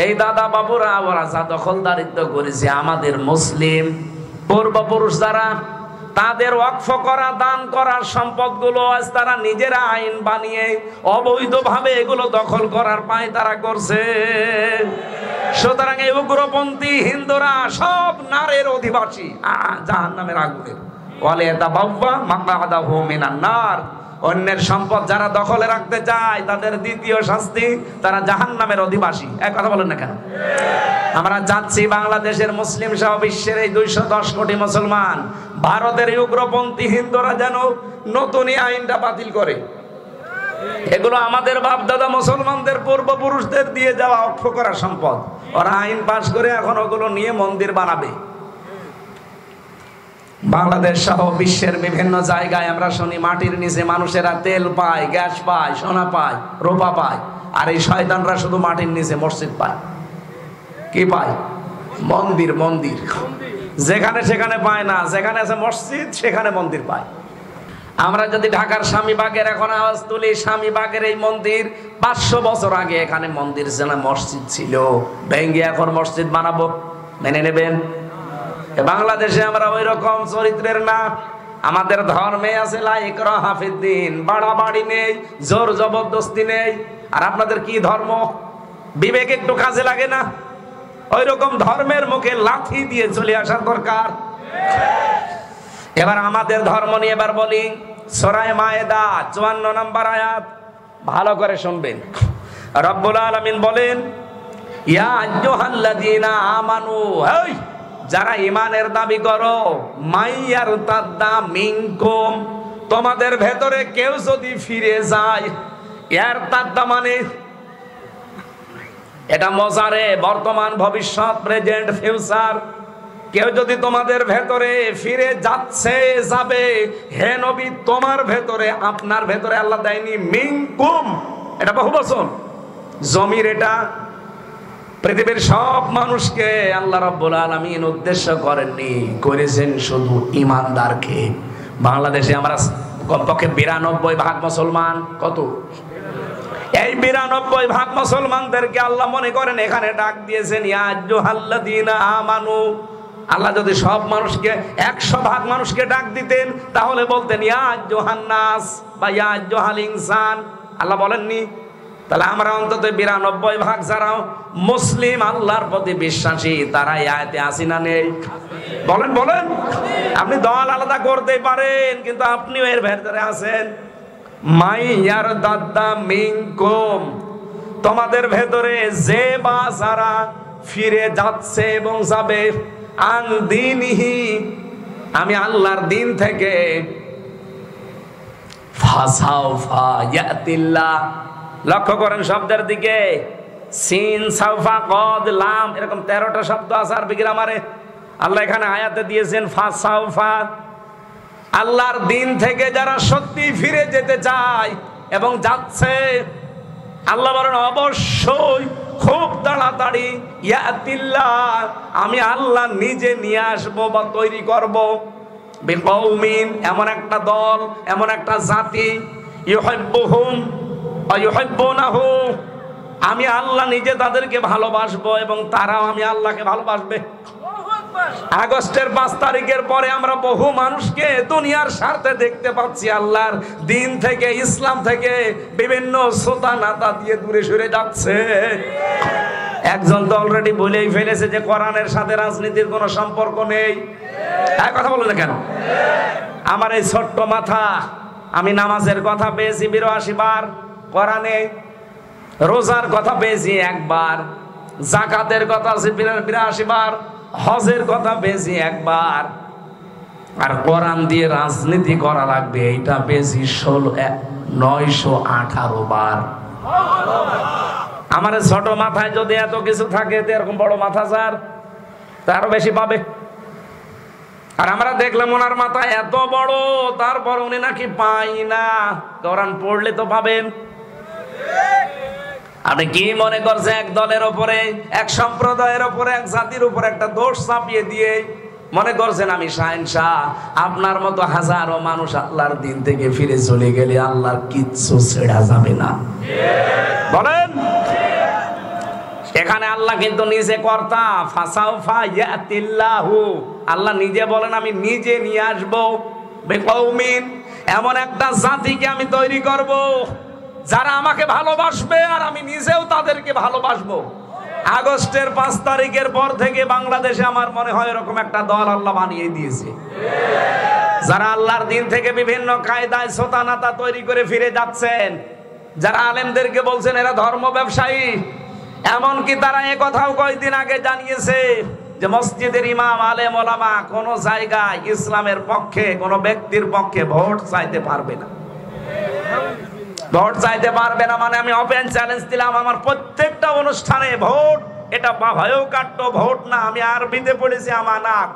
এই দাদা বাবুরা ওরা যা দখলদারিত্ব করেছে আমাদের মুসলিম পূর্বপুরুষ যারা, তাদের ওয়াকফ করা দান করার সম্পদগুলো আজ তারা নিজেরা আইন বানিয়ে অবৈধভাবে এগুলো দখল করার পায় তারা করছে। সুতরাং এই উগ্রপন্থী হিন্দুরা সব নারের অধিবাসী, জাহান্নামের আগুনের। ওয়ালিয়াতাবাওয়া মাকআদাহু মিনান নার। অন্যের সম্পদ যারা দখলে রাখতে চায় তাদের দ্বিতীয় শাস্তি, তারা জাহান্নামের অধিবাসী। এক কথা বলেন না কেন? আমরা যাচ্ছি বাংলাদেশের মুসলিম সহ বিশ্বের এই 210 কোটি মুসলমান, ভারতের উগ্রপন্থী হিন্দুরা যেন নতুন আইনটা বাতিল করে। এগুলো আমাদের বাপ দাদা মুসলমানদের পূর্বপুরুষদের দিয়ে যাওয়া অক্ষ করা সম্পদ। ওরা আইন পাশ করে এখন ওগুলো নিয়ে মন্দির বানাবে। বাংলাদেশ সহ বিশ্বের বিভিন্ন জায়গায় আমরা শুনি মাটির নিচে মানুষেরা তেল পায়, গ্যাস পায়, সোনা পায়, রূপা পায়, আর এই শয়তানরা শুধু মাটির নিচে মসজিদ পায়। কি পায়? মন্দির। মন্দির যেখানে সেখানে পায় না, যেখানে আছে মসজিদ সেখানে মন্দির পায়। আমরা যদি ঢাকার স্বামীবাগের এখন আওয়াজ তুলি, স্বামীবাগের এই মন্দির 500 বছর আগে এখানে মন্দির ছিল না, মসজিদ ছিল, ভেঙ্গে এখন মসজিদ বানাবো, মেনে নেবেন? বাংলাদেশে আমরা ওই রকম চরিত্রের না। আমাদের ধর্মে আছে লা ইকরাহা ফিদ্দিন, বাড়াবাড়ি নেই, জোর জবরদস্তি নেই। আর আপনাদের কি ধর্ম? বিবেক একটু কাজে লাগে না? ওই রকম ধর্মের মুখে লাথি দিয়ে চলে আসার দরকার। এবার আমাদের ধর্ম নিয়ে এবার বলি, সূরা মায়েদা 54 নম্বর আয়াত, ভালো করে শুনবেন। রব্বুল আলামিন বলেন, ইয়া আইয়ুহাল্লাযীনা আমানু, এই যারা ঈমানের দাবি করো, মাইয়ারতাদ্দা মিনকুম, তোমাদের ভেতরে কেউ যদি ফিরে যায়। ইয়ারতাদ্দা মানে এটা মজারে, বর্তমান, ভবিষ্যৎ, প্রেজেন্ট, ফিউচার। কেউ যদি তোমাদের ভেতরে ফিরে যাচ্ছে, যাবে, হে নবী তোমার ভেতরে, আপনার ভেতরে আল্লাহ দেয়নি মিনকুম, এটা বহুবচন জমির, এটা পৃথিবীর সব মানুষকে আল্লাহ রাব্বুল আলামিন উদ্দেশ্য করেননি, করেছেন শুধু ঈমানদারকে। বাংলাদেশে আমরা কমপক্ষে 92% মুসলমান। কত? এই 92% মুসলমানদেরকে আল্লাহ মনে করেন এখানে ডাক দিয়েছেন ইয়া আইয়ুহাল্লাযীনা আমানু। আল্লাহ যদি সব মানুষকে 100% মানুষকে ডাক দিতেন তাহলে বলতেন ইয়া আইয়ুহান নাস বা ইয়া আইয়ুহাল ইনসান, আল্লাহ বলেননি। তাহলে আমরা অন্তত 92% যারা মুসলিম, আল্লাহর প্রতি বিশ্বাসী, তারা এই আয়াতে আছি না নেই? বলেন বলেন। আপনি দল আলাদা করতে পারেন, কিন্তু আপনিও এর ভেতরে আছেন। মাইয়ারদাদ্দা মিনকুম, তোমাদের ভেতরে যে বা যারা ফিরে যাচ্ছে এবং যাবে, আন দীনিহি, আমি আল্লাহর দিন থেকে, ফাসাউফা ইয়াতিল্লাহ, লক্ষ্য করেন শব্দের দিকে, সিন, সাউফা, কদ, লাম, এরকম 13টা শব্দ আছে আরবি গ্রামারে। আল্লাহ এখানে আয়াতে দিয়েছেন ফাসাউফা। আল্লাহর দিন থেকে যারা সত্যি ফিরে যেতে চায় এবং যাচ্ছে, আল্লাহ বলেন অবশ্যই, খুব তাড়াতাড়ি, ইয়াতিল্লাহ, আমি আল্লাহ নিজে নিয়ে আসবো বা তৈরি করব, বিকৌমিন, এমন একটা দল, এমন একটা জাতি, ইউহিব্বুহুম ওয়া ইউহিব্বুনাহু, আমি আল্লাহ নিজে তাদেরকে ভালোবাসবো এবং তারাও আমি আল্লাহকে ভালোবাসবে। আগস্টের 5 তারিখের পরে আমরা বহু মানুষকে দুনিয়ার স্বার্থে দেখতে পাচ্ছি আল্লাহর দিন থেকে, ইসলাম থেকে বিভিন্ন সোতা নাতা দিয়ে দূরে সরে যাচ্ছে। একজন তো অলরেডি বলেই ফেলেছে যে কোরআনের সাথে রাজনীতির কোনো সম্পর্ক নেই। এক কথা বলো না কেন? আমার এই ছোট্ট মাথা, আমি নামাজের কথা পেয়েছি 82 বার কোরআনে, রোজার কথা পেয়েছি 1 বার, যাকাতের কথা আছে 82 বার, হজের কথা পেয়েছি 1 বার, আর কোরআন দিয়ে রাজনীতি করা লাগবে এইটা পেয়েছি 918 বার। আমার ছোট মাথায় যদি এত কিছু থাকে, এরকম বড় মাথা স্যার তারও বেশি পাবে। আর আমরা দেখলাম ওনার মাথা এত বড়, তারপর উনি নাকি পাই না। কোরআন পড়লে তো পাবেন। আপনি কি মনে করছেন এক দলের উপরে, এক সম্প্রদায়ের উপরে, এক জাতির উপরে একটা দোষ চাপিয়ে দিয়ে মনে করছেন আমি শাহেনশাহ? আপনার মতো হাজারো মানুষ আল্লাহর দিন থেকে ফিরে চলে গেলে আল্লাহর কিচ্ছু ছেড়া যাবে না। বলেন, এখানে আল্লাহ কিন্তু নিজে কর্তা, ফাসাউফা ইয়াতিল্লাহু, আল্লাহ নিজে বলেন আমি নিজে নিয়ে আসবো বিকৌমিন, এমন একটা জাতিকে আমি তৈরি করব যারা আমাকে ভালোবাসবে আর আমি নিজেও তাদেরকে ভালোবাসবো। আগস্টের 5 তারিখের পর থেকে বাংলাদেশে আমার মনে হয় এরকম একটা দল আল্লাহ বানিয়ে দিয়েছে, যারা আল্লাহর দিন থেকে বিভিন্ন কায়দায় সোতানাতা তৈরি করে ফিরে যাচ্ছেন, যারা আলেমদেরকে বলছেন এরা ধর্ম ব্যবসায়ী। এমনকি তারা এ কথাও কয়েকদিন আগে জানিয়েছে যে মসজিদের ইমাম আলেম ওলামা কোন জায়গায় ইসলামের পক্ষে কোন ব্যক্তির পক্ষে ভোট চাইতে পারবে না। ভোট চাইতে পারবে না মানে আমি ওপেন চ্যালেঞ্জ দিলাম, আমার প্রত্যেকটা অনুষ্ঠানে ভোট, এটা ভয়ও কাট্য ভোট না, আমি আরবিতে পড়েছি আমানাত,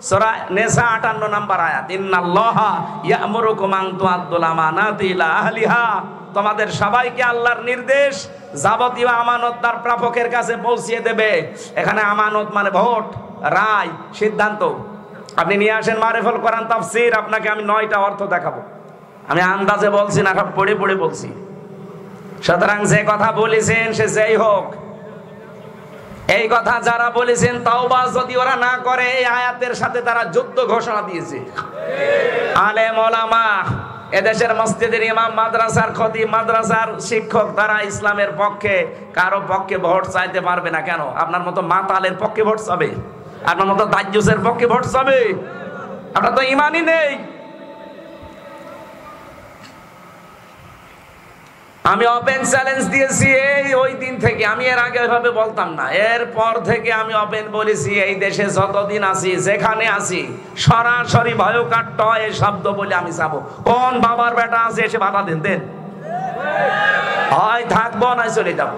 সূরা নিসা 58 নম্বর আয়াত, ইন্নাল্লাহা ইয়া'মুরুকুম আন তু'আদ্দুল আমানাতি ইলা আহলিহা, তোমাদের সবাইকে আল্লাহর নির্দেশ যাবতীয় আমানত তার প্রাপকের কাছে পৌঁছিয়ে দেবে। এখানে আমানত মানে ভোট, রায়, সিদ্ধান্ত। আপনি নিয়ে আসেন মারিফুল কোরআন তাফসীর, আপনাকে আমি 9টা অর্থ দেখাবো, আমি আন্দাজে বলছি না, সব পড়ে পড়ে বলছি। সুতরাং যে কথা বলেছেন সে যেই হোক, এই কথা যারা বলেছেন তাওবা যদি ওরা না করে, এই আয়াতের সাথে তারা যুদ্ধ ঘোষণা দিয়েছে। আলেম ওলামা, এদেশের মসজিদের ইমাম, মাদ্রাসার খতিব, মাদ্রাসার শিক্ষক, তারা ইসলামের পক্ষে কারো পক্ষে ভোট চাইতে পারবে না। কেন? আপনার মতো মাতালের পক্ষে ভোট চাবে? আপনার মতো দাজ্জুসের পক্ষে ভোট চাবে? আপনার তো ইমানই নেই। আমি ওপেন চ্যালেঞ্জ দিয়েছি ওই দিন থেকে, আমি এর আগে ওইভাবে বলতাম না, এরপর থেকে আমি ওপেন বলেছি এই দেশে যতদিন আছি, যেখানে আছি, সরাসরি ভয়কাট্য এই শব্দ বলে আমি যাবো। কোন বাবার বেটা আছে এসে বাধা দেন, দেন, হয় থাকবো না চলে যাবো,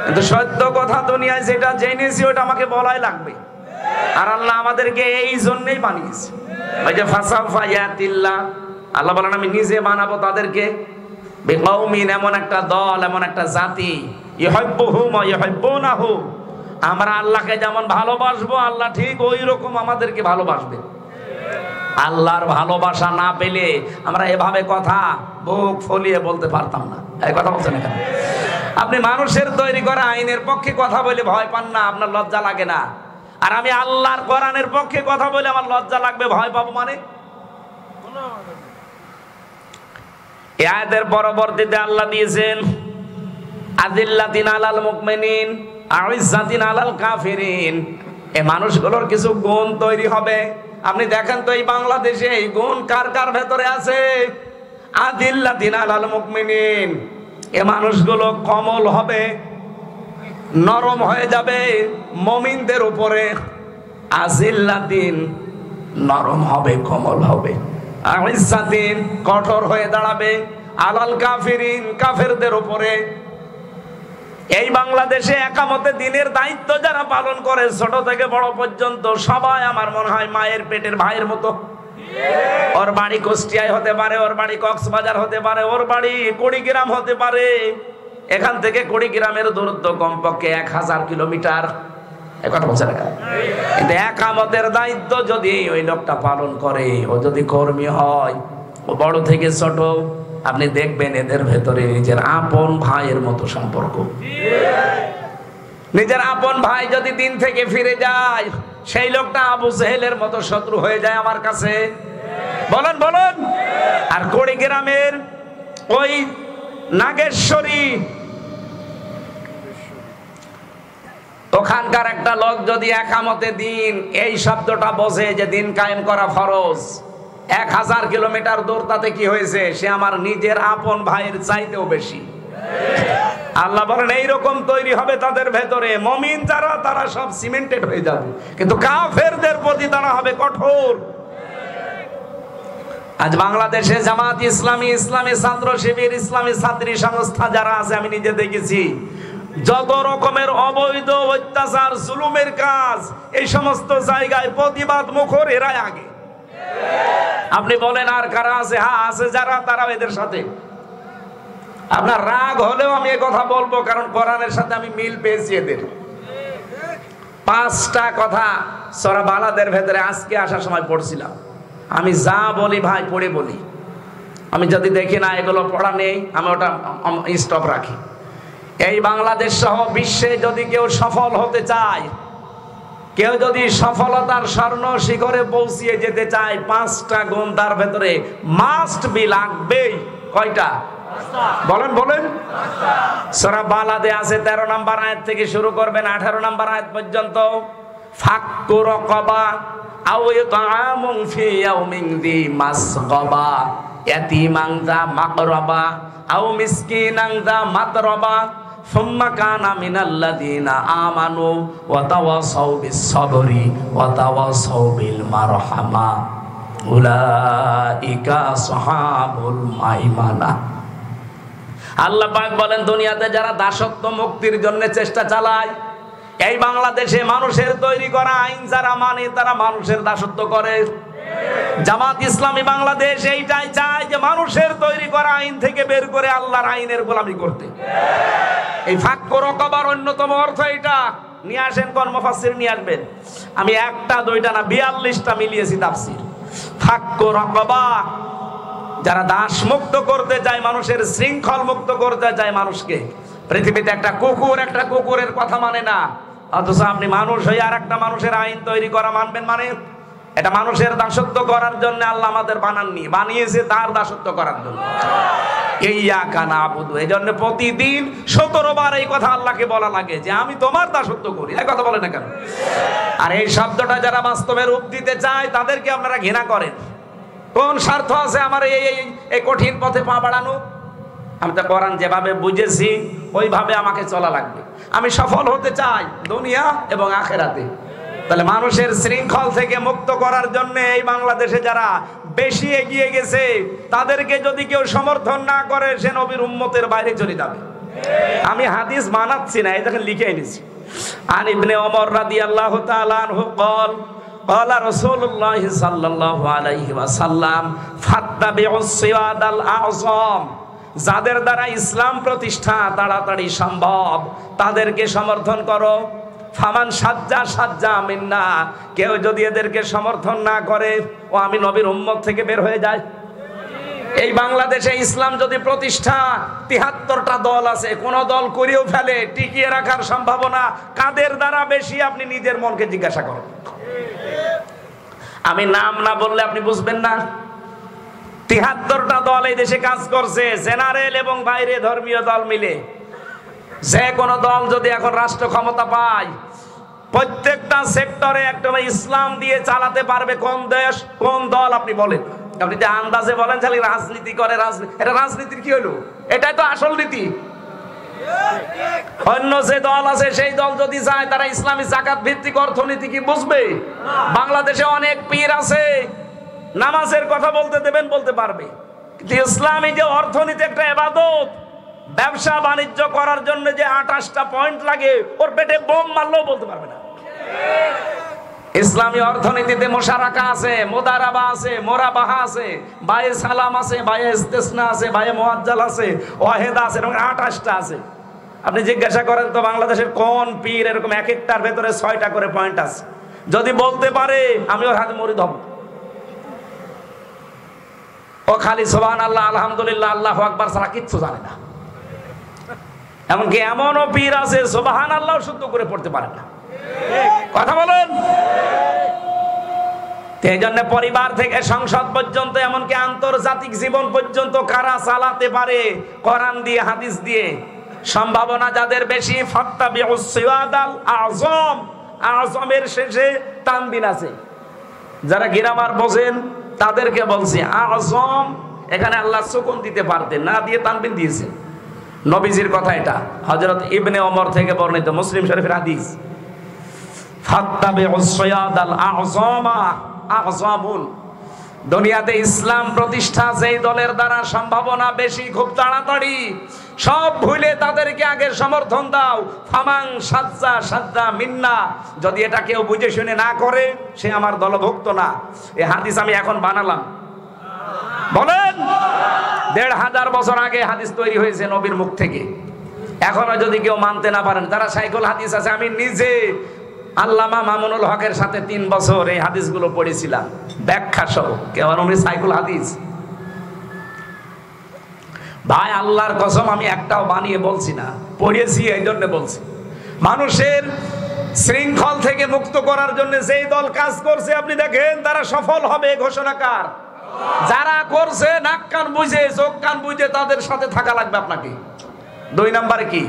কিন্তু সত্য কথা দুনিয়ায় যেটা জেনেছি ওটা আমাকে বলাই লাগবে। আর আল্লাহ আমাদেরকে এই জন্যই বানিয়েছে। ওই যে ফাসাউফা ইয়াতিল্লাহ, আল্লাহ বলেন আমি নিজে বানাবো তাদেরকে বিকৌমিন, এমন একটা দল, এমন একটা জাতি, ইউহিব্বুহুম ওয়া ইউহিব্বুনাহু, আমরা আল্লাহকে যেমন ভালোবাসবো আল্লাহ ঠিক ওই রকম আমাদেরকে ভালোবাসবে। আল্লাহর ভালোবাসা না পেলে আমরা এভাবে কথা বুক ফলিয়ে বলতে পারতাম না। এই কথা বলছেন কেন? আপনি মানুষের তৈরি করা আইনের পক্ষে কথা বলে ভয় পান না, আপনার লজ্জা লাগে না। আর আমি আল্লাহর কোরআনের পক্ষে কথা বলে আমার লজ্জা লাগবে, ভয় পাবো মানে? এই আয়াতের পরবর্তীতে আল্লাহ দিয়েছেন আযিল্লাতিন আলাল মুমিনিন আইজ্জাতিন আলাল কাফিরিন। এই মানুষগুলোর কিছু গুণ তৈরি হবে। আপনি দেখেন তো এই বাংলাদেশে এই গুণ কার কার ভেতরে আছে? আযিল্লাতিন আলাল মুমিনিন, এই মানুষগুলো কোমল হবে, নরম হয়ে যাবে মুমিনদের উপরে। আযিল্লাতিন নরম হবে, কোমল হবে। আইজ্জাতিন কঠোর হয়ে দাঁড়াবে, আলাল কাফিরিন কাফেরদের উপরে। এই বাংলাদেশে একামতে দিনের দায়িত্ব যারা পালন করে ছোট থেকে বড় পর্যন্ত সবাই আমার মনে হয় মায়ের পেটের ভাইয়ের মতো। ওর বাড়ি কুষ্টিয়ায় হতে পারে, ওর বাড়ি কক্সবাজার হতে পারে, ওর বাড়ি কুড়িগ্রাম হতে পারে, এখান থেকে কুড়িগ্রামের দূরত্ব কমপক্ষে 1000 কিলোমিটার। কথা বলছে না? কিন্তু একামতের দায়িত্ব যদি ওই লোকটা পালন করে, ও যদি কর্মী হয়, ও বড় থেকে ছোট, আপনি দেখবেন এদের ভেতরে নিজের আপন ভাইয়ের মতো সম্পর্ক। নিজের আপন ভাই যদি দিন থেকে ফিরে যায়, সেই লোকটা আবু জেহেলের মতো শত্রু হয়ে যায় আমার কাছে। বলেন বলেন। আর কুড়িগ্রামের ওই নাগেশ্বরী, ওখানকার একটা লোক যদি একামতে দিন এই শব্দটা বোঝে যে দিন কায়েম করা ফরজ, 1000 কিলোমিটার দূর, তাতে কি হয়েছে? সে আমার নিজের আপন ভাইয়ের চাইতেও বেশি। আল্লাহ বলেন এইরকম তৈরি হবে তাদের ভেতরে। মুমিন যারা, তারা সব সিমেন্টেড হয়ে যাবে, কিন্তু কাফেরদের প্রতি তারা হবে কঠোর। আজ বাংলাদেশে জামাত ইসলামী, ইসলামী ছাত্র শিবির, ইসলামী ছাত্রী সংস্থা যারা আছে, আমি নিজে দেখেছি যত রকমের অবৈধ অত্যাচার জুলুমের কাজ এই সমস্ত জায়গায় প্রতিবাদ মুখর এরাই আগে। আপনি বলেন আর কারা আছে? হ্যাঁ আছে যারা, তারা এদের সাথে। আপনার রাগ হলেও আমি এই কথা বলবো, কারণ কোরআনের সাথে আমি মিল পেয়েছি এদের। 5টা কথা সূরা বালাদের ভেতরে আজকে আসার সময় পড়ছিলাম। আমি যা বলি ভাই পড়ে বলি, আমি যদি দেখি না এগুলো পড়া নেই আমি ওটা স্টপ রাখি। এই বাংলাদেশ সহ বিশ্বে যদি কেউ সফল হতে চায়, কেউ যদি সফলতার স্বর্ণ শিখরে পৌঁছিয়ে যেতে চায়, 5টা গুণ তার ভেতরে মাস্ট বি, লাগবেই। কয়টা? বলেন বলেন। সূরা বালাদে আছে 13 নম্বর আয়াত থেকে শুরু করবেন 18 নম্বর আয়াত পর্যন্ত। ফাক্কু রাকাবা আও ইতআমুন ফি ইয়াউমিন যী মাসগাবা ইয়াতীমান যা মাকরাবা আও মিসকিনান যা মাতরাবা সুম্মা কানা মিনাল্লাযীনা আমানু ওয়া তাওয়াসাউ বিস-সাবরি ওয়া তাওয়াসাউ বিল মারহামা উলাইকা আসহাবুল মাইমানা। আল্লাহ পাক বলেন, দুনিয়াতে যারা দাসত্ব মুক্তির জন্য চেষ্টা চালায়, এই বাংলাদেশে মানুষের তৈরি করা আইন যারা মানে তারা মানুষের দাসত্ব করে। জামাত ইসলামী বাংলাদেশ এইটাই চায় যে মানুষের তৈরি করা আইন থেকে বের করে আল্লাহর আইনের গোলামি করতে। এই ফাক্কু রাকাবার অন্যতম অর্থ এটা। নিয়ে আসেন, কোন মুফাসসির নিয়ে আসবেন। আমি 1টা 2টা না 42টা মিলিয়েছি তাফসীর। ফাক্কু রাকাবা, যারা দাস মুক্ত করতে চায়, মানুষের শৃঙ্খল মুক্ত করতে চায় মানুষকে। পৃথিবীতে একটা কুকুরের কথা মানে না, অথচ আপনি মানুষ হয়ে আর একটা মানুষের আইন তৈরি করা মানবেন? মানে এটা মানুষের দাসত্ব করার জন্য আল্লাহ আমাদের বানাননি, বানিয়েছে তার দাসত্ব করার জন্য। ইয়াকা নাবুদু, এই জন্য প্রতিদিন 17 বার এই কথা আল্লাহকে বলা লাগে যে আমি তোমার দাসত্ব করি। এই কথা বলে না কেন? আর এই শব্দটা যারা বাস্তবে রূপ দিতে চায় তাদেরকে আপনারা ঘৃণা করেন। কোন স্বার্থ আছে আমার এই কঠিন পথে পা বাড়ানো? আমি তো কোরআন যেভাবে বুঝেছি ওইভাবে আমাকে চলা লাগবে। আমি সফল হতে চাই দুনিয়া এবং আখেরাতে। তাহলে মানুষের শৃঙ্খল থেকে মুক্ত করার জন্য এই বাংলাদেশে যারা বেশি এগিয়ে গেছে তাদেরকে যদি কেউ সমর্থন না করে, সে নবীর উম্মতের বাইরে চলে যাবে। আমি হাদিস মানাচ্ছি না, এই দেখেন লিখে এনেছি। আন ইবনে ওমর রাদিয়াল্লাহু তাআলা আনহু قال قال رسول الله صلى الله عليه وسلم فاتبعوا الصراط الأعظم, যাদের দ্বারা ইসলাম প্রতিষ্ঠা তাড়াতাড়ি সম্ভব তাদেরকে সমর্থন করো। ফামান সাজ্জা মিন্না, কেউ যদি এদেরকে সমর্থন না করে ও আমি নবীর উম্মত থেকে বের হয়ে যায়। এই বাংলাদেশে ইসলাম যদি প্রতিষ্ঠা, 73টা দল আছে, কোন দল করেও ফেলে, টিকিয়ে রাখার সম্ভাবনা কাদের দ্বারা বেশি আপনি নিজের মনকে জিজ্ঞাসা করেন। আমি নাম না বললে আপনি বুঝবেন না। 73টা দল এই দেশে কাজ করছে, জেনারেল এবং বাইরে ধর্মীয় দল মিলে। যে কোনো দল যদি এখন রাষ্ট্র ক্ষমতা পায়, প্রত্যেকটা সেক্টরে একদম ইসলাম দিয়ে চালাতে পারবে কোন দেশ, কোন দল আপনি বলেন? আপনি যে আন্দাজে বলেন খালি রাজনীতি করে, এটা রাজনীতির কি হলো? এটাই তো আসল নীতি। অন্য যে দল আছে সেই দল যদি চায় তারা ইসলামী যাকাত ভিত্তিক অর্থনীতি কি বুঝবে? বাংলাদেশে অনেক পীর আছে, নামাজের কথা বলতে দেবেন বলতে পারবে, কিন্তু ইসলামী যে অর্থনীতি একটা ইবাদত, ব্যবসা বাণিজ্য করার জন্য যে 28টা পয়েন্ট লাগে ওর পেটে বোম মারলেও বলতে পারবে না। ইসলামী অর্থনীতিতে মুশারাকা আছে, মুদারাবা আছে, মোরাবাহা আছে, বায়ে সালাম আছে, বায়ে ইস্তেসনা আছে, বায়ে মুআজ্জাল আছে, ওয়াহিদা আছে, এরকম 28টা আছে। আপনি জিজ্ঞাসা করেন তো বাংলাদেশের কোন পীর এরকম এক একটার ভেতরে 6টা করে পয়েন্ট আছে? যদি বলতে পারে আমি ওর হাতে মুরিদ হব। ও খালি সুবহানাল্লাহ, আলহামদুলিল্লাহ, আল্লাহু আকবার ছাড়া কিচ্ছু জানে না। এমনকি এমনও পীর আছে সুবহানাল্লাহ শুদ্ধ করে পড়তে পারে না। কথা বলেন। এই জন্য পরিবার থেকে সংসদ পর্যন্ত, এমনকি আন্তর্জাতিক জীবন পর্যন্ত কারা চালাতে পারে কোরআন দিয়ে হাদিস দিয়ে, সম্ভাবনা যাদের বেশি। ফাত্তাবিউস সিরাতাল আযম, আযমের শেষে তানবিন আছে। যারা গ্রামার বোঝেন তাদেরকে বলছি আযম, এখানে আল্লাহ সুকুন দিতে পারতেন, না দিয়ে তানবিন দিয়েছেন। নবীজির কথা এটা, হযরত ইবনে ওমর থেকে বর্ণিত, মুসলিম শরীফের হাদিস। ফাত্তাবিউস সিরাতাল আযমা, আযমুন, দুনিয়াতে ইসলাম প্রতিষ্ঠা যেই দলের দ্বারা সম্ভাবনা বেশি, খুব তাড়াতাড়ি সব ভুলে তাদেরকে আগে সমর্থন দাও। ফামান সাজ্জা মিন্না, যদি এটা কেউ বুঝে শুনে না করে সে আমার দলভুক্ত না। এই হাদিস আমি এখন বানালাম, বলেন 1500 বছর আগে হাদিস তৈরি হয়েছে নবীর মুখ থেকে। এখনো যদি কেউ মানতে না পারেন, তারা সাইকুল হাদিস আছে। আমি নিজে আল্লামা মামুনুল হকের সাথে 3 বছর এই হাদিসগুলো পড়েছিলাম ব্যাখ্যা সহ। কেমন উনি সাইকুল হাদিস। ভাই আল্লাহর কসম আমি একটাও বানিয়ে বলছি না, পড়িয়েছি এই জন্য বলছি। মানুষের শৃঙ্খল থেকে মুক্ত করার জন্য যেই দল কাজ করছে আপনি দেখেন তারা সফল হবে, ঘোষণাকার। যারা করছে নাক কান বুঝে চোখ কান বুঝে তাদের সাথে থাকা লাগবে আপনাকে। 2 নম্বরে কি,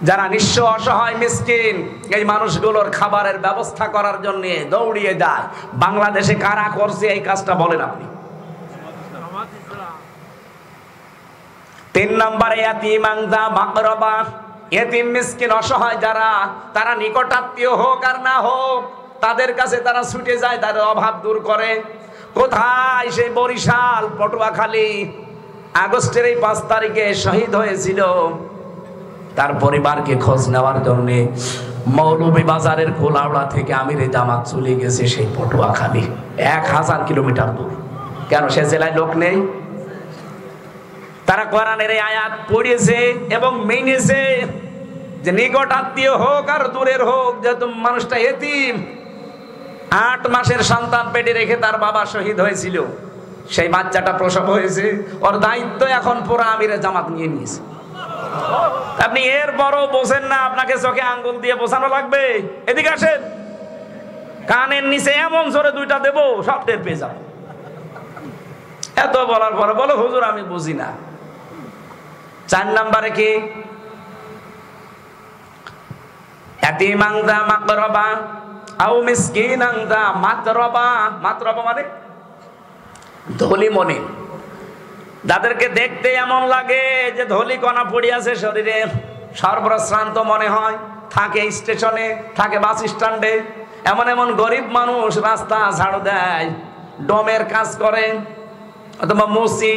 যারা নিঃস্ব অসহায় মিসকিন এই মানুষগুলোর খাবারের ব্যবস্থা করার জন্য দৌড়িয়ে যায়। বাংলাদেশে কারা করছে এই কাজটা বলেন আপনি? 3 নম্বরে এতিম মিসকিন অসহায় যারা, তারা নিকটাত্মীয় হোক আর না হোক তাদের কাছে তারা ছুটে যায়, তাদের অভাব দূর করে। কোথায়? সেই বরিশাল পটুয়াখালী আগস্টের এই 5 তারিখে শহীদ হয়েছিল, তার পরিবারকে খোঁজ নেওয়ার জন্য মৌলভীবাজারের কোলাউড়া থেকে আমিরে জামাত চলে গেছে সেই পটুয়াখালী, 1000 কিলোমিটার দূর। কেন? সে জেলায় লোক নেই? তারা কোরআনের এই আয়াত পড়িয়েছে এবং মেনেছে যে নিকট আত্মীয় হোক আর দূরের হোক, যেহেতু মানুষটা এতিম, 8 মাসের সন্তান পেটে রেখে তার বাবা শহীদ হয়েছিল, সেই বাচ্চাটা প্রসব হয়েছে, ওর দায়িত্ব এখন পুরো আমিরে জামাত নিয়ে নিয়েছে। আপনি এর বড় বোঝেন না, আপনাকে চোখে আঙ্গুল দিয়ে বোঝানো লাগবে। এদিকে আসেন, কানের নিচে এমন জোরে 2টা দেব সব টের পেয়ে যাবে। এত বলার পরে বলো হুজুর আমি বুঝি না। 4 নম্বরে কি, ইয়াতীমানদা মাকরাবা আও মিসকিনানদা মাতরাবা। মাতরাবা মানে ধলি মনে, যাদেরকে দেখতে এমন লাগে যে ধলি কণা পড়ে আছে শরীরে, সর্বশ্রান্ত মনে হয়, থাকে স্টেশনে, থাকে বাস স্ট্যান্ডে। এমন এমন গরিব মানুষ রাস্তা ঝাড়ু দেয়, ডোমের কাজ করে অথবা মুসি।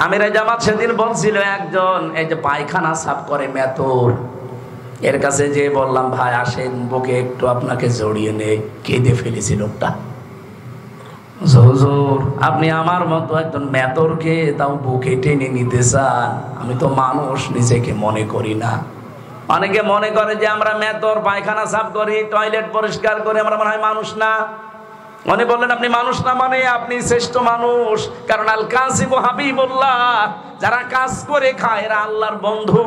আমিরে জামাত সেদিন বলছিল একজন এই যে পায়খানা সাফ করে মেথর, এর কাছে যে বললাম ভাই আসেন বুকে একটু আপনাকে জড়িয়ে নেই, কেঁদে ফেলেছি লোকটা। হুজুর আপনি আমার মতো একজন মেথরকে তাও বুকে টেনে নিতে চান? আমি তো মানুষ নিজেকে মনে করি না। অনেকে মনে করে যে আমরা মেথর, পায়খানা সাফ করি, টয়লেট পরিষ্কার করি, আমরা মনে হয় মানুষ না। উনি বললেন আপনি মানুষ না মানে আপনি শ্রেষ্ঠ মানুষ, কারণ আল কাসিবু হাবিবুল্লাহ, যারা কাজ করে খায় এরা আল্লাহর বন্ধু।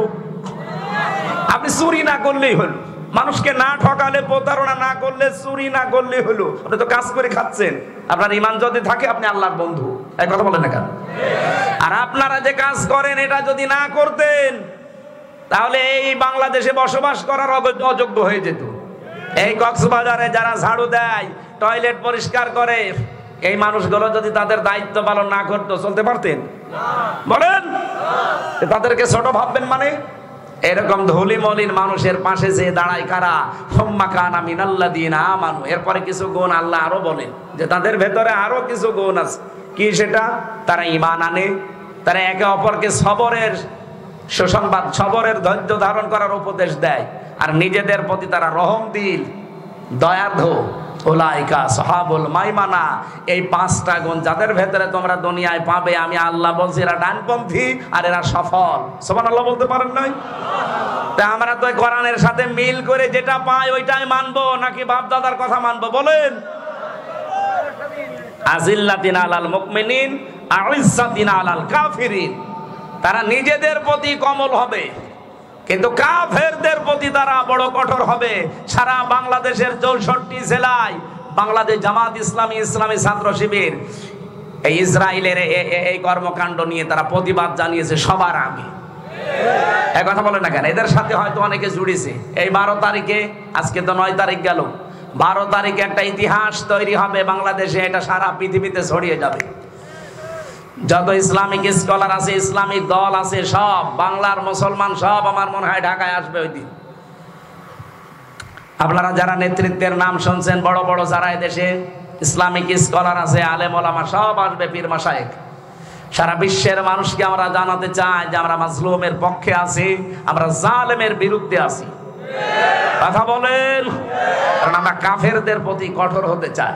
আপনি চুরি না করলেই হলো, মানুষকে না ঠকালে, প্রতারণা না করলে, চুরি না করলে হলো, আপনি তো কাজ করে খাচ্ছেন। আপনার ঈমান যদি থাকে আপনি আল্লাহর বন্ধু। এই কথা বলেন না কেন? আর আপনারা যে কাজ করেন এটা যদি না করতেন তাহলে এই বাংলাদেশে বসবাস করার অযোগ্য হয়ে যেত। এই কক্সবাজারে যারা ঝাড়ু দেয়, টয়লেট পরিষ্কার করে, এই মানুষগুলো যদি তাদের দায়িত্ব পালন না করতো চলতে পারতেন? বলেন, তাদেরকে ছোট ভাববেন মানে? এরকম ধুলি মলিন মানুষের পাশে যে দাঁড়ায় কারা, সুম্মা কানা মিনাল্লাযীনা আমানু, এরপরে কিছু গুণ আল্লাহ আরো বলেন যে তাদের ভেতরে আরো কিছু গুণ আছে। কি সেটা? তারা ঈমান আনে, তারা একে অপরকে সবরের সুসংবাদ, সবরের ধৈর্য ধারণ করার উপদেশ দেয়, আর নিজেদের প্রতি তারা রহমদিল, দয়ার্ধ। উলাইকা সাহাবুল মাইমানা, এই 5টা গুণ যাদের ভেতরে তোমরা দুনিয়ায় পাবে, আমি আল্লাহ বলছি এরা ডানপন্থী আর এরা সফল। সুবহানাল্লাহ বলতে পারেন নাই? তা আমরা তো কোরআনের সাথে মিল করে যেটা পাই ওইটাই মানবো নাকি বাপ দাদার কথা মানবো? বলেন। আজিল্লাতিন আলাল মুমিনিন আইজ্জাতিন আলাল কাফিরিন, তারা নিজেদের প্রতি কোমল হবে কিন্তু কাফেরদের প্রতি তারা বড় কঠোর হবে। সারা বাংলাদেশের 64 জেলায় বাংলাদেশ জামাত ইসলামী, ইসলামী ছাত্র শিবির এই ইসরায়েলের এই কর্মকাণ্ড নিয়ে তারা প্রতিবাদ জানিয়েছে সবার আগে। এক কথা বলেন না কেন? এদের সাথে হয়তো অনেকে জুড়েছে। এই 12 তারিখে, আজকে তো 9 তারিখ গেল, 12 তারিখে একটা ইতিহাস তৈরি হবে বাংলাদেশে, এটা সারা পৃথিবীতে ছড়িয়ে যাবে। যত ইসলামিক স্কলার আছে, ইসলামিক দল আছে, সব বাংলার মুসলমান সব আমার মনে হয় ঢাকায় আসবে ওই দিন। আপনারা যারা নেতৃত্বের নাম শুনছেন, বড় বড় যারা এদেশে ইসলামিক স্কলার আছে, আলেম ওলামা সব আসবে, পীর মাশায়েখ। সারা বিশ্বের মানুষকে আমরা জানাতে চাই যে আমরা মাজলুমের পক্ষে আছি, আমরা জালেমের বিরুদ্ধে আছি। কথা বলেন, কারণ আমরা কাফেরদের প্রতি কঠোর হতে চাই।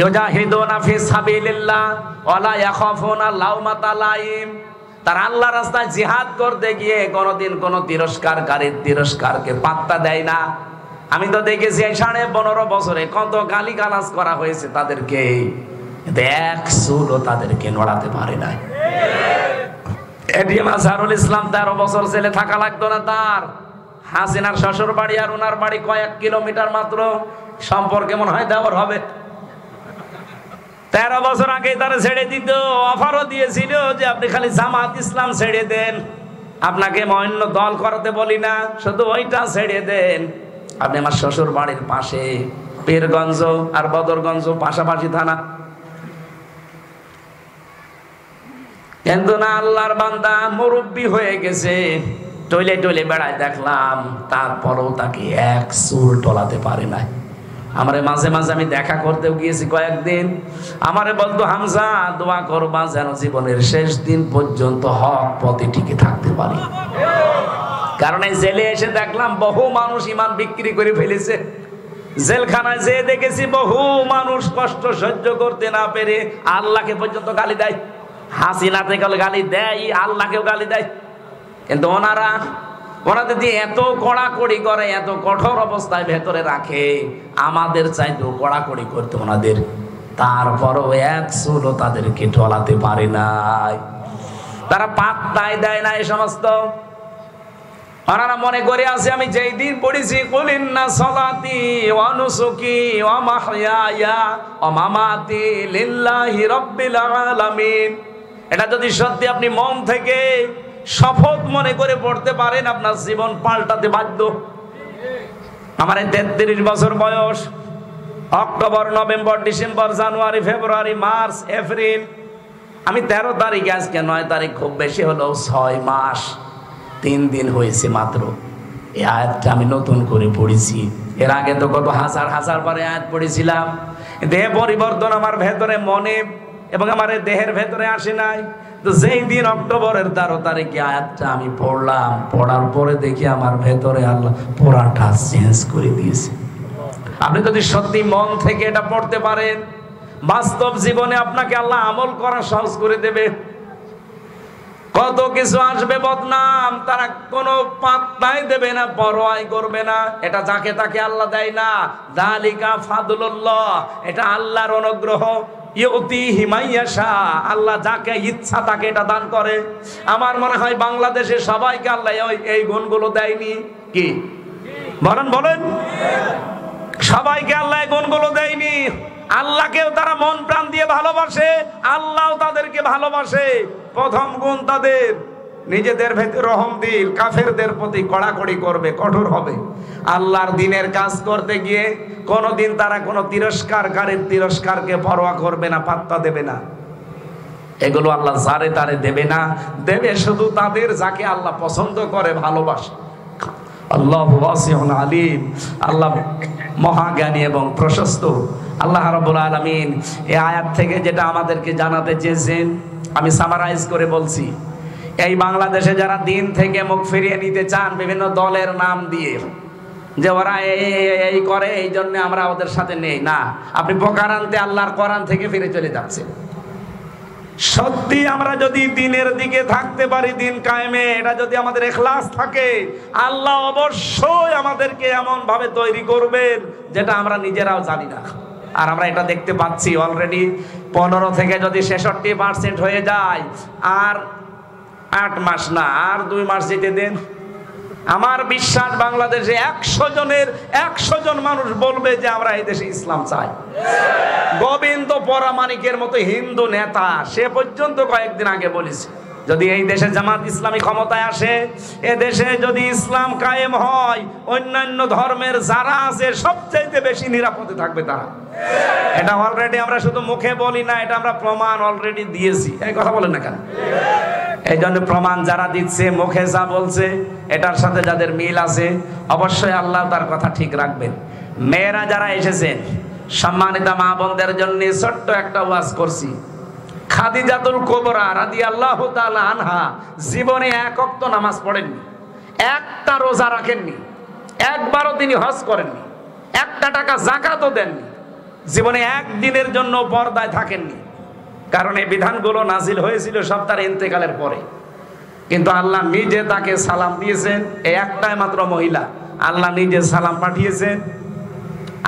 ইউজাহিদুনা ফি সাবিলিল্লাহ ওয়ালা ইয়াখাফুনা লাউমাতা লাইম, তারা আল্লাহর রাস্তায় জিহাদ করতে গিয়ে কোনোদিন কোনো তিরস্কারকারীর তিরস্কারকে পাত্তা দেয় না। আমি তো দেখেছি এই 15.5 বছরে কত গালি গালাজ করা হয়েছে তাদেরকে, এক চুলও তাদেরকে নড়াতে পারে নাই। এটিএম আজহারুল ইসলাম 13 বছর ছেলে থাকা লাগতো না তার। হাসিনার শ্বশুর বাড়ি আর ওনার বাড়ি কয়েক কিলোমিটার মাত্র, সম্পর্কে মনে হয় দেওয়ার হবে। 13 বছর আগে তারা ছেড়ে দিত, অফারও দিয়েছিল যে আপনি খালি জামাত ইসলাম ছেড়ে দেন, আপনাকে অন্য দল করাতে বলি না, শুধু ওইটা ছেড়ে দেন। আপনি আমার শ্বশুর বাড়ির পাশে, পীরগঞ্জ আর বদরগঞ্জ পাশাপাশি থানা। কিন্তু না, আল্লাহর বান্দা মুরব্বী হয়ে গেছে, টইলে টইলে বেড়ায় দেখলাম, তারপরেও তাকে এক চুল টলাতে পারে নাই। আমারে মাঝে মাঝে আমি দেখা করতেও গিয়েছি কয়েকদিন, আমারে বলতো হামজা দোয়া করবা যেন জীবনের শেষ দিন পর্যন্ত হক পথে টিকে থাকতে পারি। কারণ এই জেলে এসে দেখলাম বহু মানুষ ইমান বিক্রি করে ফেলেছে। জেলখানায় যেয়ে দেখেছি বহু মানুষ কষ্ট সহ্য করতে না পেরে আল্লাহকে পর্যন্ত গালি দেয়। হাসিনাতে গালি দেয়, আল্লাহকেও গালি দেয়। কিন্তু ওনাদের দিয়ে এত কড়াকড়ি করে, এত কঠোর অবস্থায় ভেতরে রাখে, আমাদের চাইতেও কড়াকড়ি করতে ওনাদের, তারপরও এক চুলও তাদেরকে টলাতে পারে নাই। তারা পাত্তাই দেয় না এই সমস্ত। ওনারা মনে করে আছে আমি যেই দিন পড়েছি কুল ইন্না সলাতি ওয়া নুসুকি ওয়া মাহইয়ায়া ওয়া মামাতি লিল্লাহি রাব্বিল আলামিন, এটা যদি সত্যি আপনি মন থেকে শপথ মনে করে পড়তে পারেন, আপনার জীবন পাল্টাতে বাধ্য। আমার 33 বছর বয়স। অক্টোবর, নভেম্বর, ডিসেম্বর, জানুয়ারি, ফেব্রুয়ারি, মার্চ, এপ্রিল, আমি 13 তারিখে, আজকে 9 তারিখ, খুব বেশি হলো 6 মাস 3 দিন হয়েছে মাত্র। এই আয়াতটা আমি নতুন করে পড়েছি। এর আগে তো কত হাজার হাজার বারে আয়াত পড়েছিলাম। দেহ পরিবর্তন আমার ভেতরে, মনে এবং আমার দেহের ভেতরে আসে নাই। তো যেই দিন অক্টোবরের 13 তারিখে আয়াতটা আমি পড়লাম, পড়ার পরে দেখি আমার ভেতরে আল্লাহ পুরাটা চেঞ্জ করে দিয়েছে। আপনি যদি সত্যি মন থেকে এটা পড়তে পারেন, বাস্তব জীবনে আপনাকে আল্লাহ আমল করা সহজ করে দেবে। কত কিছু আসবে বদনাম, তারা কোনো পাত্তাই দেবে না, পরোয়াই করবে না। এটা যাকে তাকে আল্লাহ দেয় না, যালিকা ফাদলুল্লাহ, এটা আল্লাহর অনুগ্রহ। ইউতিহি মাইয়াশা, আল্লাহ যাকে ইচ্ছা তাকে এটা দান করে। আমার মনে হয় বাংলাদেশে সবাইকে আল্লাহ এই গুণগুলো দেয়নি। কি বলেন? সবাইকে আল্লাহ এই গুণগুলো দেয়নি। আল্লাহকেও তারা মন প্রাণ দিয়ে ভালোবাসে, আল্লাহও তাদেরকে ভালোবাসে। প্রথম গুণ তাদের নিজেদের ভেতরে রহম দিল, কাফেরদের প্রতি কড়াকড়ি করবে, কঠোর হবে। আল্লাহর দিনের কাজ করতে গিয়ে কোনোদিন তারা কোনো তিরস্কারকারীর তিরস্কারকে পরোয়া করবে না, পাত্তা দেবে না। এগুলো আল্লাহ যারে তারে দেবে না, দেবে শুধু তাদের যাকে আল্লাহ পছন্দ করে, ভালোবাসে। আল্লাহু ওয়াসিউন আলিম, আল্লাহ মহাজ্ঞানী এবং প্রশস্ত। আল্লাহ রাব্বুল আলামিন এই আয়াত থেকে যেটা আমাদেরকে জানাতে চেয়েছেন, আমি সামারাইজ করে বলছি। এই বাংলাদেশে যারা দিন থেকে মুখ ফিরিয়ে নিতে চান বিভিন্ন দলের নাম দিয়ে, যে ওরা এই করে, এই জন্য আমরা ওদের সাথে নেই, না, আপনি প্রকারান্তে আল্লাহর কোরআন থেকে ফিরে চলে যাচ্ছেন। সত্যি আমরা যদি দিনের দিকে থাকতে পারি, দিন কায়েমে, এটা যদি আমাদের ইখলাস থাকে, আল্লাহ অবশ্যই আমাদেরকে এমন ভাবে তৈরি করবেন যেটা আমরা নিজেরাও জানি না। আর আমরা এটা দেখতে পাচ্ছি অলরেডি। 15 থেকে যদি 66% হয়ে যায়, আর 8 মাস না, আর 2 মাস যেতে দেন, আমার বিশ্বাস বাংলাদেশে 100 জনের 100 জন মানুষ বলবে যে আমরা এই দেশে ইসলাম চাই। গোবিন্দ পরামানিকের মতো হিন্দু নেতা সে পর্যন্ত কয়েকদিন আগে বলেছে, যদি এই দেশে জামাত ইসলামী ক্ষমতায় আসে, এ দেশে যদি ইসলাম কায়েম হয়, অন্যান্য ধর্মের যারা আছে সবচাইতে বেশি নিরাপদে থাকবে তারা। এটা অলরেডি আমরা শুধু মুখে বলি না, এটা আমরা প্রমাণ অলরেডি দিয়েছি। এই কথা বলেন না কেন? এই জন্য প্রমাণ যারা দিচ্ছে, মুখে যা বলছে, এটার সাথে যাদের মিল আছে, অবশ্যই আল্লাহ তার কথা ঠিক রাখবেন। মেয়েরা যারা এসেছেন, সম্মানিত মা বোনদের জন্য ছোট্ট একটা ওয়াজ করছি। খাদিজাতুল কুবরা রাদিয়াল্লাহু তাআলা আনহা জীবনে 1 ওয়াক্ত নামাজ পড়েননি, একটা রোজা রাখেননি, একবারও তিনি হজ করেননি, 1 টাকা যাকাতও দেননি, জীবনে 1 দিনের জন্য পর্দায় থাকেননি। কারণ এই বিধানগুলো নাজিল হয়েছিল সব তার ইন্তেকালের পরে। কিন্তু আল্লাহ নিজে তাকে সালাম দিয়েছেন। এই একটাই মাত্র মহিলা আল্লাহ নিজে সালাম পাঠিয়েছেন,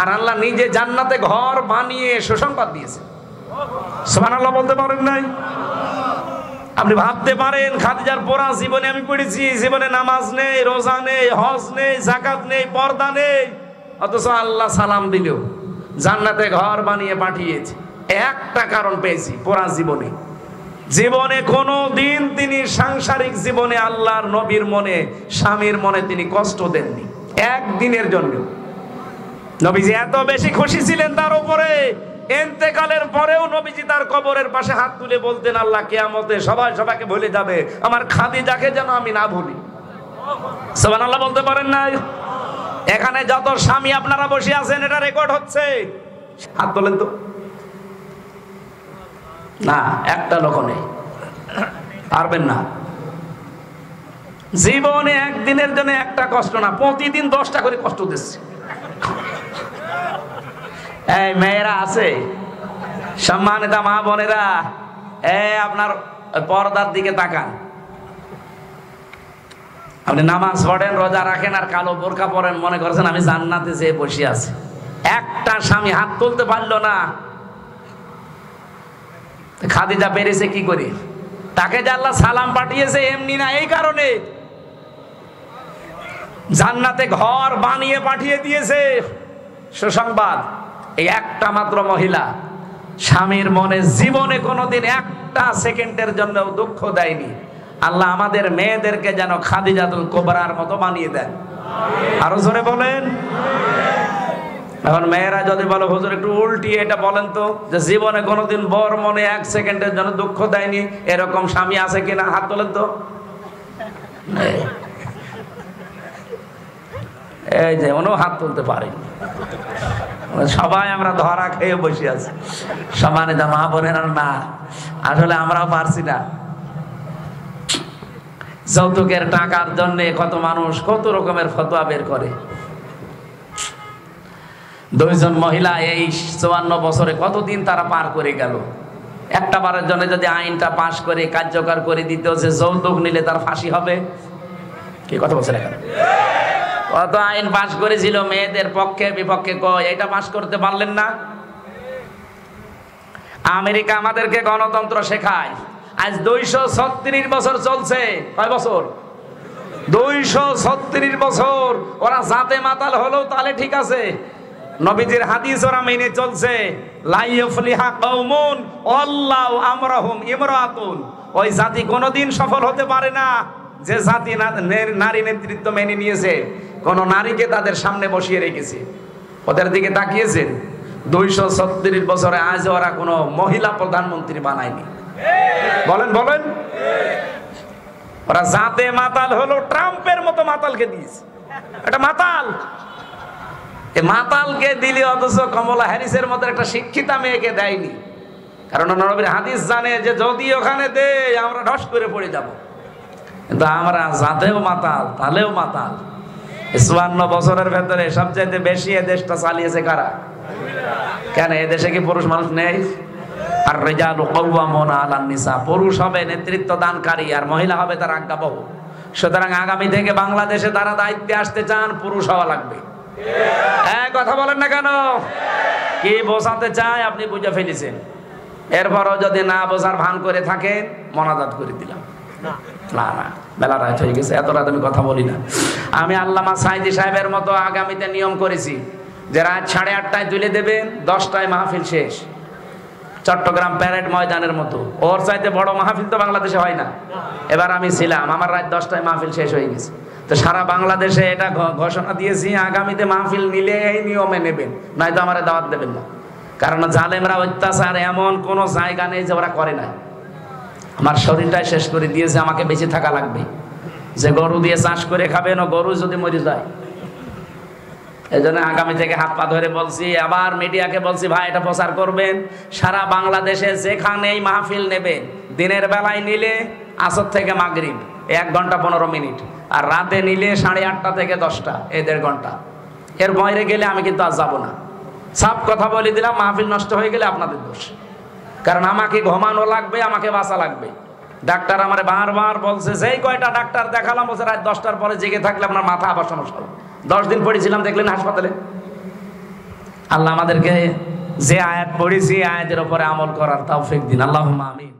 আর আল্লাহ নিজে জান্নাতে ঘর বানিয়ে সুসংবাদ দিয়েছেন। সুবহানাল্লাহ বলতে পারেন নাই? আপনি ভাবতে পারেন খাদিজার পুরা জীবনে আমি পড়েছি, জীবনে নামাজ নেই, রোজা নেই, হজ নেই, যাকাত নেই, পর্দা নেই, অথচ আল্লাহ সালাম দিল, জান্নাতে ঘর বানিয়ে পাঠিয়েছে। একটা কারণ পেয়েছি, পুরা জীবনে জীবনে কোনো দিন তিনি সাংসারিক জীবনে আল্লাহর নবীর মনে, স্বামীর মনে তিনি কষ্ট দেননি একদিনের জন্য। নবীজি এত বেশি খুশি ছিলেন তার উপরে, ইন্তেকালের পরেও নবীজি তার কবরের পাশে হাত তুলে বলতেন, আল্লাহ কিয়ামতে সবাই সবাইকে ভুলে যাবে, আমার খাদিজাকে যেন আমি না ভুলি। সুবহানাল্লাহ বলতে পারেন নাই? এখানে যত স্বামী আপনারা বসে আছেন এটা রেকর্ড হচ্ছে, হাত তোলেন তো। না, একটা লোক নেই, পারবেন না। জীবনে একদিনের জন্য একটা কষ্ট না, প্রতিদিন 10টা করে কষ্ট দিচ্ছে। এই মেয়েরা আছে, সম্মানিত মা বোনেরা, আপনার পর্দার দিকে তাকান। আপনি নামাজ পড়েন, রোজা রাখেন, আর কালো বোরকা পরেন, মনে করছেন আমি জান্নাতে যেয়ে বসে আছি। একটা স্বামী হাত তুলতে পারলো না। খাদিজা পেরেছে কি করে? তাকে যে আল্লাহ সালাম পাঠিয়েছে এমনি না, এই কারণে জান্নাতে ঘর বানিয়ে পাঠিয়ে দিয়েছে সুসংবাদ। এই একটা মাত্র মহিলা স্বামীর মনে জীবনে কোনোদিন একটা সেকেন্ডের জন্য দুঃখ দেয়নি। আল্লাহ আমাদের মেয়েদেরকে যেন খাদিজাতুল কুবরার মতো বানিয়ে দেন। আরো জোরে বলেন। এখন মেয়েরা যদি বলো হুজুর একটু উল্টিয়ে এটা বলেন তো, যে জীবনে কোনোদিন বর মনে 1 সেকেন্ডের জন্য দুঃখ দেয়নি, এরকম স্বামী আছে কিনা? হাত তোলেন তো। এই যে উনিও হাত তুলতে পারেন। সবাই আমরা ধরা খেয়ে বসে আছি। সম্মানিত মা বোনেরা, না আসলে আমরাও পারছি না। যৌতুকের টাকার জন্য কত মানুষ কত রকমের ফতোয়া বের করে। 2 জন মহিলা এই 54 বছরে কতদিন তারা পার করে গেল। একটা বারের জন্য যদি আইনটা পাশ করে কার্যকর করে দিত যে যৌতুক নিলে তার ফাঁসি হবে, কি কথা বলছেন এখানে? কত আইন পাশ করেছিল মেয়েদের পক্ষে বিপক্ষে, কয় এটা পাশ করতে পারলেন না। আমেরিকা আমাদেরকে গণতন্ত্র শেখায়, আজ 236 বছর চলছে। কয় বছর? 236 বছর। ওরা জাতে মাতাল হলেও তাহলে ঠিক আছে, নবীজির হাদিস ওরা মেনে চলছে। লা ইফলিহা কওমুন আল্লাহু আমরাহুম ইমরাতুন। ওই জাতি কোনোদিন সফল হতে পারে না যে জাতি নারী নেতৃত্ব মেনে নিয়েছে, কোন নারীকে তাদের সামনে বসিয়ে রেখেছে। ওদের দিকে তাকিয়েছেন 236 বছরে আজ ওরা কোনো মহিলা প্রধানমন্ত্রী বানায়নি। বলেন বলেন। ওরা জাতে মাতাল হলো, ট্রাম্পের মতো মাতালকে দিয়েছে। এটা মাতাল, এই মাতালকে দিলে অথচ কমলা হ্যারিসের মতো একটা শিক্ষিতা মেয়েকে দেয়নি। কারণ নবীর হাদিস জানে যে যদি ওখানে দেয় আমরা ঢস করে পড়ে যাব। কিন্তু আমরা জাতেও মাতাল, তালেও মাতাল। 54 বছরের ভেতরে সবচাইতে বেশি এ দেশটা চালিয়েছে কারা? কেন এ দেশে কি পুরুষ মানুষ নেই? আর রিজালু কাওয়ামুনা আলান নিসা, পুরুষ হবে নেতৃত্ব দানকারী আর মহিলা হবে তার আজ্ঞাবহ। সুতরাং আগামী থেকে বাংলাদেশে তারা দায়িত্বে আসতে চান, পুরুষ হওয়া লাগবে। কথা বলেন না কেন? কি বোঝাতে চায় আপনি বুঝে ফেলেছেন। এরপরও যদি না বোঝার ভান করে থাকেন, মোনাজাত করে দিলাম। না না, বেলা রাত হয়ে গেছে, এত রাত আমি কথা বলি না। আমি আল্লামা সাইদি সাহেবের মতো আগামীতে নিয়ম করেছি যে রাত 8:30টায় তুলে দেবেন, 10টায় মাহফিল শেষ। চট্টগ্রাম প্যারেড ময়দানের মতো। ওর চাইতে বড় মাহফিল তো বাংলাদেশে হয় না। এবার আমি ছিলাম, আমার রাত 10টায় মাহফিল শেষ হয়ে গেছে। তো সারা বাংলাদেশে এটা ঘোষণা দিয়েছি, আগামীতে মাহফিল নিলে এই নিয়মে নেবেন, নয়তো আমার দাওয়াত দেবেন না। কারণ জালেমরা অত্যাচার এমন কোন জায়গা নেই যে ওরা করে নাই। আমার শরীরটাই শেষ করে দিয়েছে, আমাকে বেঁচে থাকা লাগবে। যে গরু দিয়ে চাষ করে খাবেন, ও গরু যদি মরে যায়। এই জন্য আগামী থেকে হাত পা ধরে বলছি, আবার মিডিয়াকে বলছি, ভাই এটা প্রচার করবেন। সারা বাংলাদেশে যেখানেই মাহফিল নেবেন, দিনের বেলায় নিলে আসর থেকে মাগরিব 1 ঘন্টা 15 মিনিট, আর রাতে নিলে 8:30 থেকে 10টা, এই 1.5 ঘন্টা। এর বাইরে গেলে আমি কিন্তু আজ যাবো না। সব কথা বলে দিলাম, মাহফিল নষ্ট হয়ে গেলে আপনাদের দোষ। কারণ আমাকে ঘুমানো লাগবে, আমাকে বাঁচা লাগবে। ডাক্তার আমারে বারবার বলছে, যেই কয়টা ডাক্তার দেখালাম বলছে রাত 10টার পরে জেগে থাকলে আপনার মাথা আবার সমস্যা হবে। 10 দিন পড়েছিলাম, দেখলেন হাসপাতালে। আল্লাহ আমাদেরকে যে আয়াত পড়েছি আয়াতের উপরে আমল করার তৌফিক দিন, আল্লাহুম্মা আমিন।